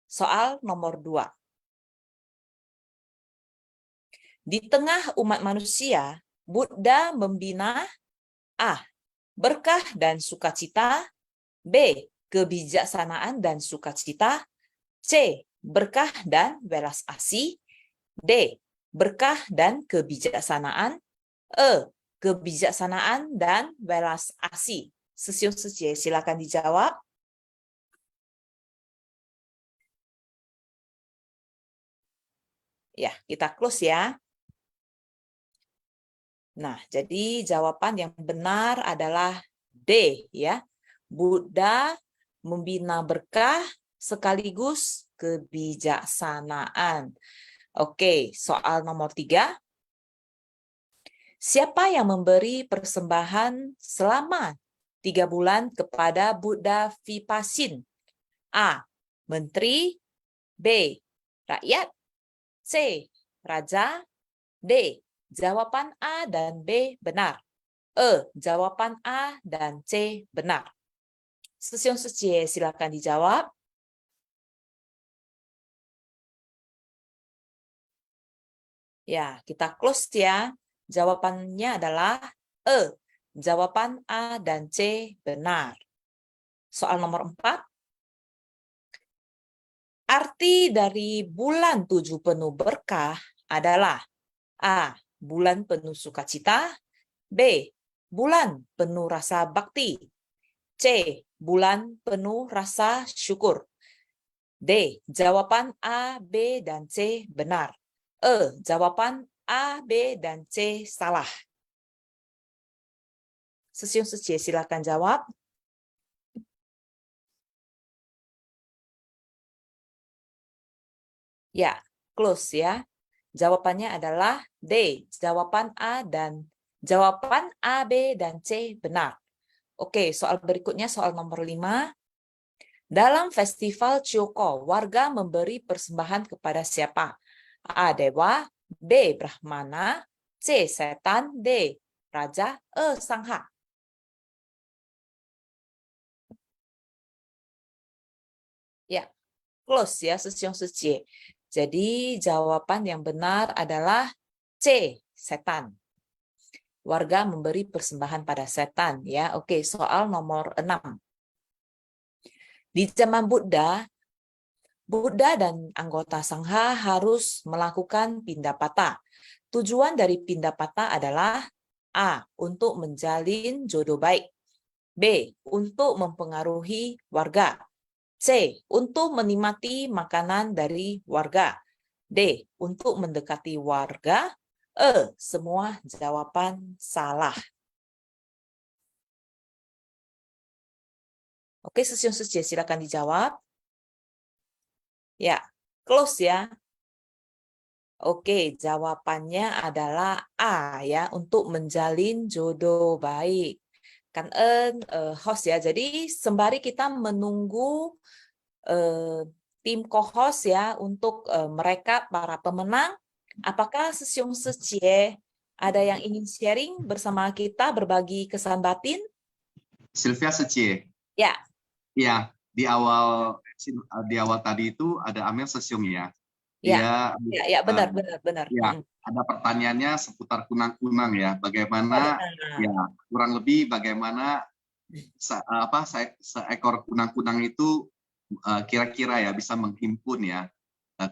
Soal nomor 2. Di tengah umat manusia, Buddha membina A. Berkah dan sukacita, B. Kebijaksanaan dan sukacita, C. Berkah dan welas asih, D. Berkah dan kebijaksanaan, E. Kebijaksanaan dan welas asih. Sesiong Sece, silakan dijawab. Ya, kita close, ya. Nah, jadi jawaban yang benar adalah D, ya. Buddha membina berkah sekaligus kebijaksanaan. Oke, soal nomor 3. Siapa yang memberi persembahan selama 3 bulan kepada Buddha Vipassina? A. Menteri, B. Rakyat, C. Raja, D. jawaban A dan B benar. Jawaban A dan C benar. Sesiung Sejie, silakan dijawab. Ya, kita close ya. Jawabannya adalah jawaban A dan C benar. Soal nomor 4. Arti dari bulan 7 penuh berkah adalah A. Bulan penuh sukacita. B. Bulan penuh rasa bakti. C. Bulan penuh rasa syukur. D. Jawaban A, B, dan C benar. Jawaban A, B, dan C salah. Sesiung Sejie, silakan jawab. Ya, close ya. Jawabannya adalah D. Jawaban A, B, dan C benar. Oke, soal berikutnya soal nomor 5. Dalam festival Cyoko, warga memberi persembahan kepada siapa? A. Dewa, B. Brahmana, C. Setan, D. Raja, Sangha. Ya, close ya, Sesiung Sejie. Jadi jawaban yang benar adalah C. Setan. Warga memberi persembahan pada setan ya. Oke, soal nomor 6. Di zaman Buddha dan anggota Sangha harus melakukan pindapata. Tujuan dari pindapata adalah A. Untuk menjalin jodoh baik. B. Untuk mempengaruhi warga. C. Untuk menikmati makanan dari warga. D. Untuk mendekati warga. Semua jawaban salah. Oke, Sesiung Sejie, silakan dijawab. Ya, close ya. Oke, jawabannya adalah A ya, untuk menjalin jodoh baik. Kan host ya. Jadi sembari kita menunggu tim co-host ya untuk mereka para pemenang, apakah Sesiung Sejie ada yang ingin sharing bersama kita, berbagi kesan batin? Sylvia Sejie. Ya. Ya, di awal tadi itu ada Amel Sesiung ya. Ya, benar. Ya, ada pertanyaannya seputar kunang-kunang ya. Bagaimana ya, kurang lebih bagaimana seekor kunang-kunang itu kira-kira ya bisa menghimpun ya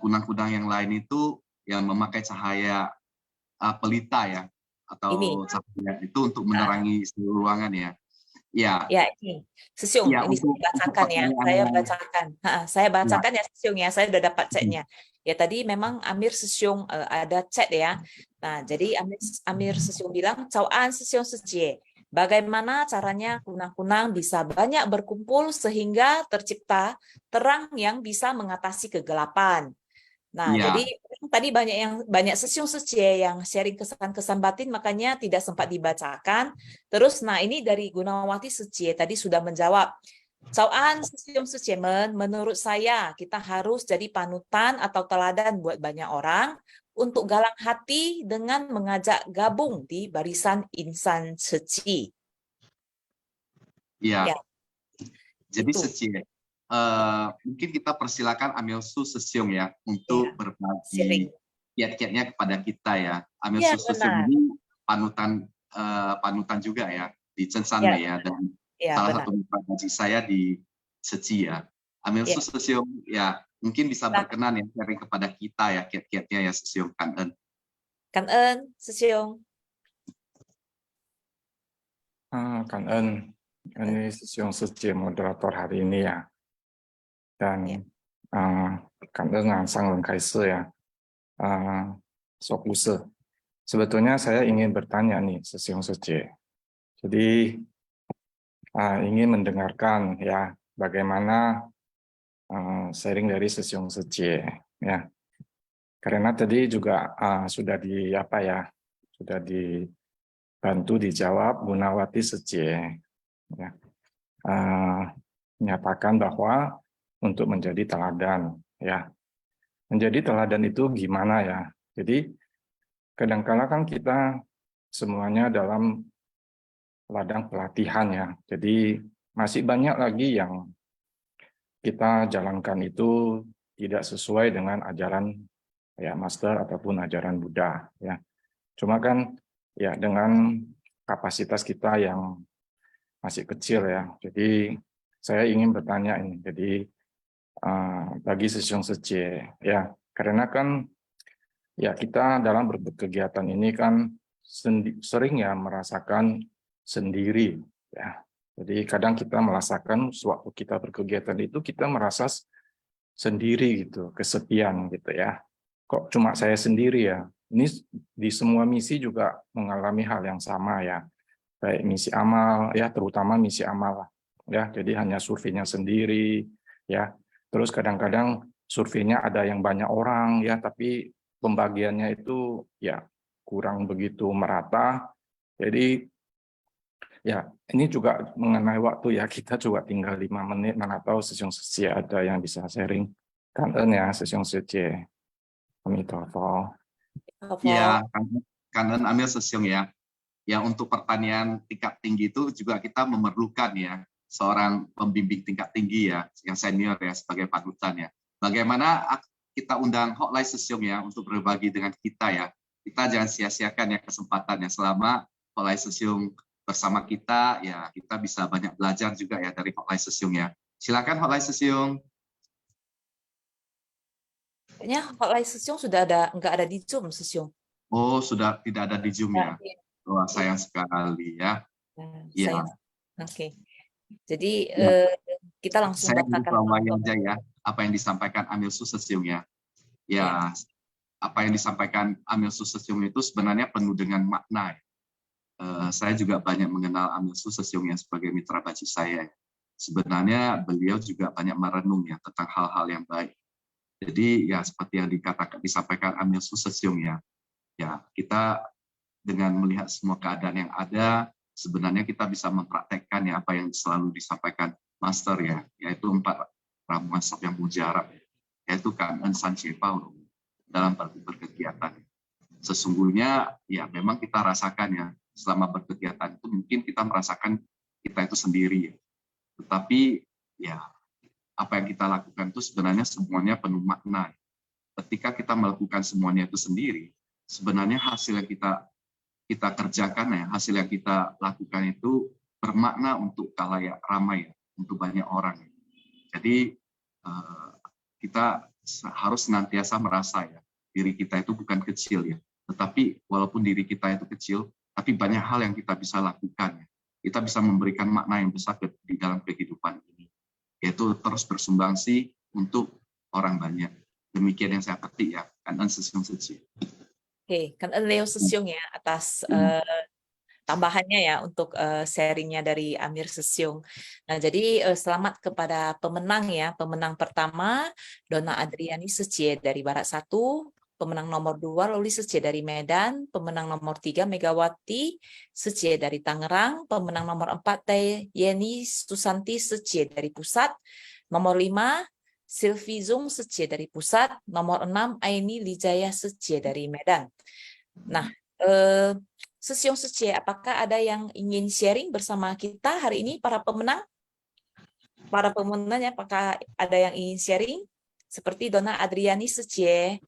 kunang-kunang yang lain itu yang memakai cahaya pelita ya, atau cahaya itu untuk menerangi seluruh ruangan ya. Ya. Ya, ini Sesiung, ini saya bacakan ya. Saya bacakan ya Sesiung ya. Saya sudah dapat chatnya. Ya tadi memang Amir Sesiung ada chat ya. Nah, jadi Amir Sesiung bilang, "Cauan Sesiung Sejie. Bagaimana caranya kunang-kunang bisa banyak berkumpul sehingga tercipta terang yang bisa mengatasi kegelapan?" Nah, jadi tadi banyak Sesiung Sejie yang sharing kesan-kesan batin, makanya tidak sempat dibacakan. Terus, nah ini dari Gunawati Sejie tadi sudah menjawab. Cauan Sesiung Sejie, menurut saya kita harus jadi panutan atau teladan buat banyak orang untuk galang hati dengan mengajak gabung di barisan insan Sejie. Ya. Jadi Sejie. Mungkin kita persilakan Amelsu Sesiung ya untuk berbagi kiat-kiatnya kepada kita ya. Amelsu Sesiung ini panutan juga ya di Censana ya, dan salah satu mitra gaji saya di Sejie ya. Amelsu Sesiung ya, mungkin bisa berkenan ya sharing kepada kita ya kiat-kiatnya ya Sesiung. Kan Sesiung. Kan ini Sesiung Sejie moderator hari ini ya. Dan kan Sang Lengkaise ya, Sokuse. Sebetulnya saya ingin bertanya nih Sesiung Sejie. Jadi ingin mendengarkan ya bagaimana sharing dari Sesiung Sejie ya. Karena tadi juga sudah dibantu dijawab Gunawati Sejie ya. Menyatakan bahwa untuk menjadi teladan ya. Menjadi teladan itu gimana ya? Jadi kadangkala kan kita semuanya dalam ladang pelatihan ya. Jadi masih banyak lagi yang kita jalankan itu tidak sesuai dengan ajaran ya Master ataupun ajaran Buddha ya. Cuma kan ya dengan kapasitas kita yang masih kecil ya. Jadi saya ingin bertanya ini. Jadi bagi Sisyong Sejie ya, karena kan ya kita dalam berkegiatan ini kan sering ya merasakan sendiri ya. Jadi kadang kita merasakan sewaktu kita berkegiatan itu kita merasa sendiri gitu, kesepian gitu ya. Kok cuma saya sendiri ya? Ini di semua misi juga mengalami hal yang sama ya. Baik misi amal ya, terutama misi amal ya. Jadi hanya surveinya sendiri ya. Terus kadang-kadang surveinya ada yang banyak orang ya, tapi pembagiannya itu ya kurang begitu merata. Jadi ya ini juga mengenai waktu ya, kita juga tinggal 5 menit, mana tahu Sisyong Sejie ada yang bisa sharing. Kangen ya Sisyong Sejie. Amitofo. Ya, kangen ambil Sisyong ya. Ya, untuk pertanian tingkat tinggi itu juga kita memerlukan ya seorang pembimbing tingkat tinggi ya, yang senior ya sebagai panutan ya. Bagaimana kita undang Hoklai Sisyong ya untuk berbagi dengan kita ya. Kita jangan sia-siakan ya kesempatannya. Selama Hoklai Sisyong bersama kita ya, kita bisa banyak belajar juga ya dari Hoklai Sisyong ya. Silakan Hoklai Sisyong. Kayaknya Hoklai Sisyong sudah nggak ada di Zoom Sisyong. Oh, sudah tidak ada di Zoom ya. Wah, sayang sekali ya. Sayang. Oke. Jadi kita langsung saya bacakan aja ya apa yang disampaikan Amil Susesyong ya. Ya, apa yang disampaikan Amil Susesyong itu sebenarnya penuh dengan makna. Saya juga banyak mengenal Amil Susesyong yang sebagai mitra baji saya. Sebenarnya beliau juga banyak merenung ya tentang hal-hal yang baik. Jadi ya seperti yang disampaikan Amil Susesyong ya. Ya, kita dengan melihat semua keadaan yang ada, sebenarnya kita bisa mempraktekkan ya apa yang selalu disampaikan Master ya, yaitu 4 ramuan sop yang mujarab, yaitu kangen sancepa dalam berkegiatan. Sesungguhnya ya memang kita rasakan ya selama berkegiatan itu mungkin kita merasakan kita itu sendiri, tetapi ya apa yang kita lakukan itu sebenarnya semuanya penuh makna. Ketika kita melakukan semuanya itu sendiri, sebenarnya hasil yang kita kerjakan ya, hasil yang kita lakukan itu bermakna untuk khalayak ramai, untuk banyak orang. Jadi kita harus senantiasa merasa ya, diri kita itu bukan kecil ya, tetapi walaupun diri kita itu kecil, tapi banyak hal yang kita bisa lakukan ya. Kita bisa memberikan makna yang besar di dalam kehidupan ini, yaitu terus bersumbangsi untuk orang banyak. Demikian yang saya petik ya, kangen Sisyong Sejie. Oke, kan Leo Sisyong ya atas tambahannya ya untuk sharingnya dari Amir Sisyong. Nah, jadi selamat kepada pemenang ya. Pemenang pertama Donna Adriani Sejie dari Barat 1, pemenang nomor 2 Loli Sejie dari Medan, pemenang nomor 3 Megawati Sejie dari Tangerang, pemenang nomor 4 Teh Yeni Susanti Sejie dari Pusat, nomor 5 Sylvie Zung Sejie dari Pusat, nomor 6 Aini Lijaya Sejie dari Medan. Nah, Sisyong Sejie, apakah ada yang ingin sharing bersama kita hari ini para pemenang? Para pemenangnya apakah ada yang ingin sharing? Seperti Donna Adriani Sejie,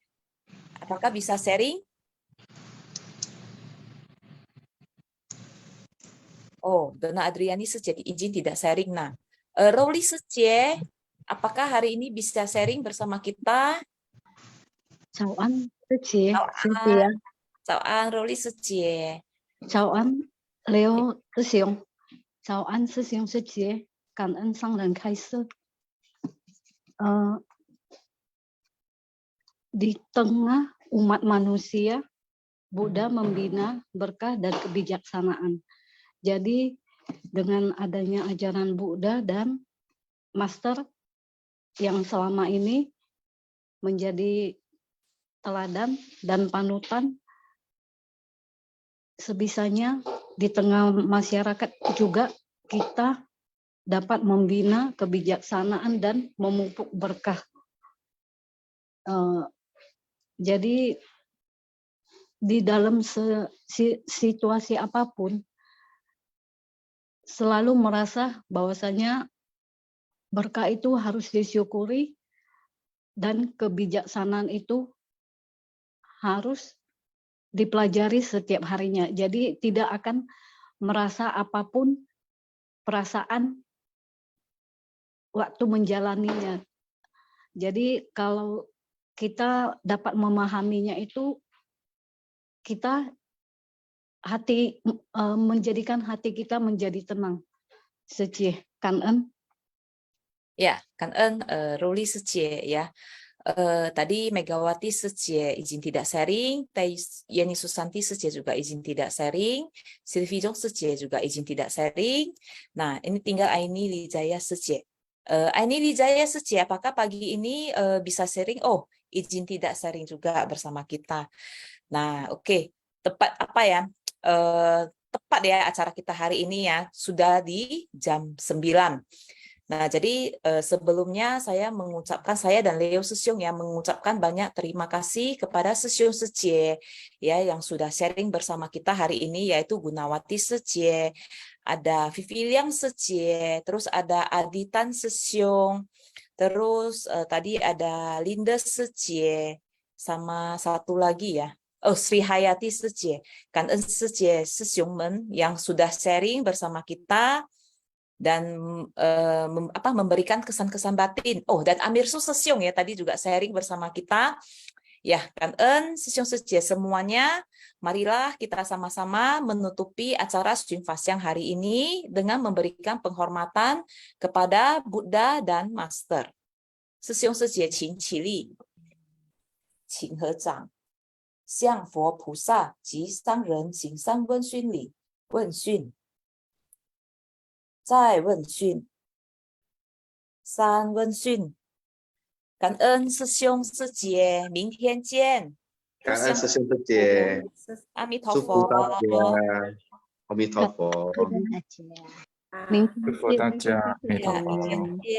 apakah bisa sharing? Oh, Donna Adriani Sejie izin tidak sharing. Nah, Rowli Sejie, apakah hari ini bisa sharing bersama kita? Chào anh Sejie, Cynthia. Chào anh Rowli Sejie. Chào anh Leo Sisyong. Chào anh Sisyong Sejie. Cảm ơn sang lần khai sư. Di tengah umat manusia, Buddha membina berkah dan kebijaksanaan. Jadi dengan adanya ajaran Buddha dan Master yang selama ini menjadi teladan dan panutan, sebisanya di tengah masyarakat juga kita dapat membina kebijaksanaan dan memupuk berkah. Jadi di dalam situasi apapun selalu merasa bahwasanya berkah itu harus disyukuri dan kebijaksanaan itu harus dipelajari setiap harinya. Jadi tidak akan merasa apapun perasaan waktu menjalaninya. Jadi kalau kita dapat memahaminya itu, kita menjadikan hati kita menjadi tenang. Secie, kan en? Ya, kan en Ruli Secie ya. Tadi Megawati Secie izin tidak sharing, Yeni Susanti Secie juga izin tidak sharing, Sylvie Jong Secie juga izin tidak sharing. Nah, ini tinggal Aini Lijaya Secie. Aini Lijaya Secie, apakah pagi ini bisa sharing? Oh, izin tidak sharing juga bersama kita. Nah, oke. Tepat apa ya? Tepat ya acara kita hari ini ya, sudah di jam 9. Nah, jadi sebelumnya saya dan Leo Sesyong ya mengucapkan banyak terima kasih kepada Sesyong Secie ya yang sudah sharing bersama kita hari ini, yaitu Gunawati Secie, ada Vivi Liang Secie, terus ada Aditan Sesyong, terus tadi ada Linda Secie, sama satu lagi ya. Oh, Sri Hayati Secie, kan Secie Sesyongmen yang sudah sharing bersama kita dan memberikan kesan-kesan batin. Oh, dan Amir Su Sesyong ya tadi juga sharing bersama kita. Ya, kan Sesyong Secie semuanya, marilah kita sama-sama menutupi acara Stream Fast yang hari ini dengan memberikan penghormatan kepada Buddha dan Master. Sesyong Secie Qin Qili, Qin He Zhang, 向佛菩萨及商人行善问讯里问讯，再问讯，三问讯。感恩师兄师姐，明天见。感恩师兄师姐，阿弥陀祝福大佛。家，阿弥陀佛。祝福大家，阿弥陀明天佛。见。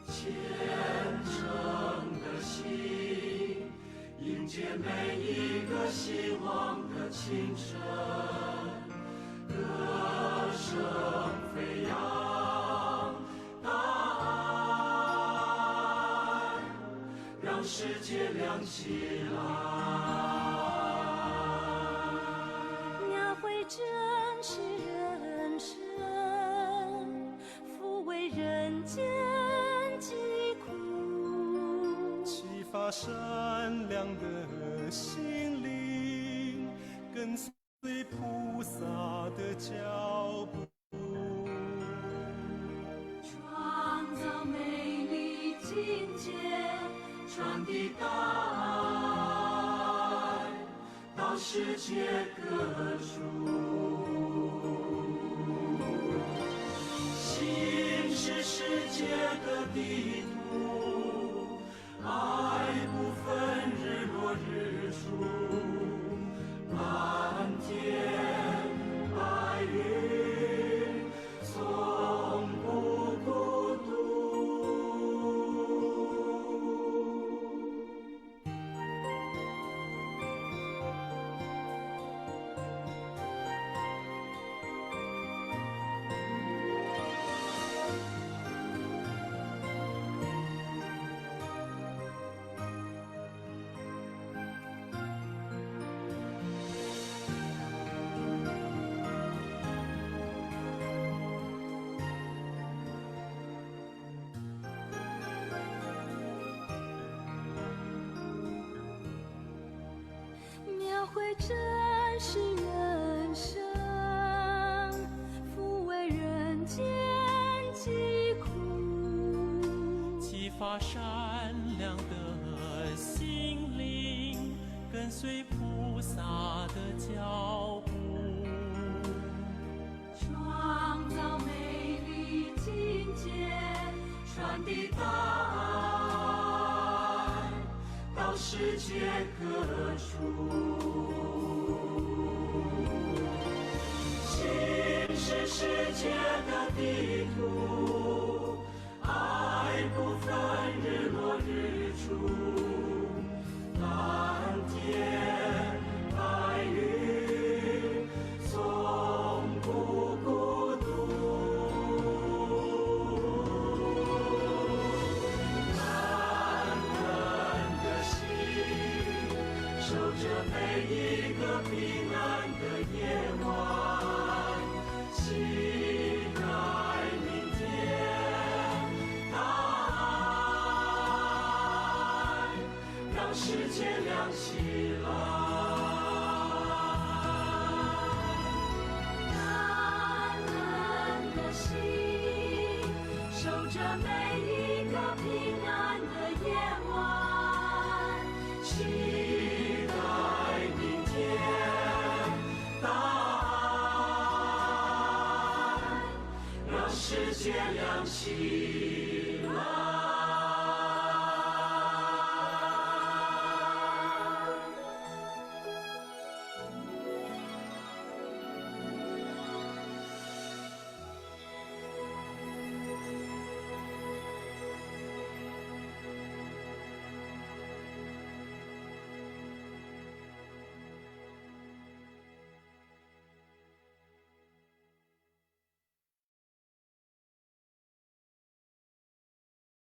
虔诚的心，迎接每一个希望的清晨，歌声飞扬，大爱让世界亮起来。描绘真实人生，抚慰人间疾苦，启发善良的心灵，跟随菩萨的脚步，创造美丽境界，传递大爱到世界各处。心是世界的地图，爱不分日落日出，蓝天白云会真实人生，抚慰人间疾苦，启发善良的心灵，跟随菩萨的脚步，创造美丽境界，传递大爱到世界各处。心是世界的地图，爱不分日落日出，蓝天白云从不孤独。感恩的心，守着每一个平安的夜晚，期待明天大爱让世界亮起来。感恩的心，守着每一个平安的夜晚，期待明天大爱让世界亮起。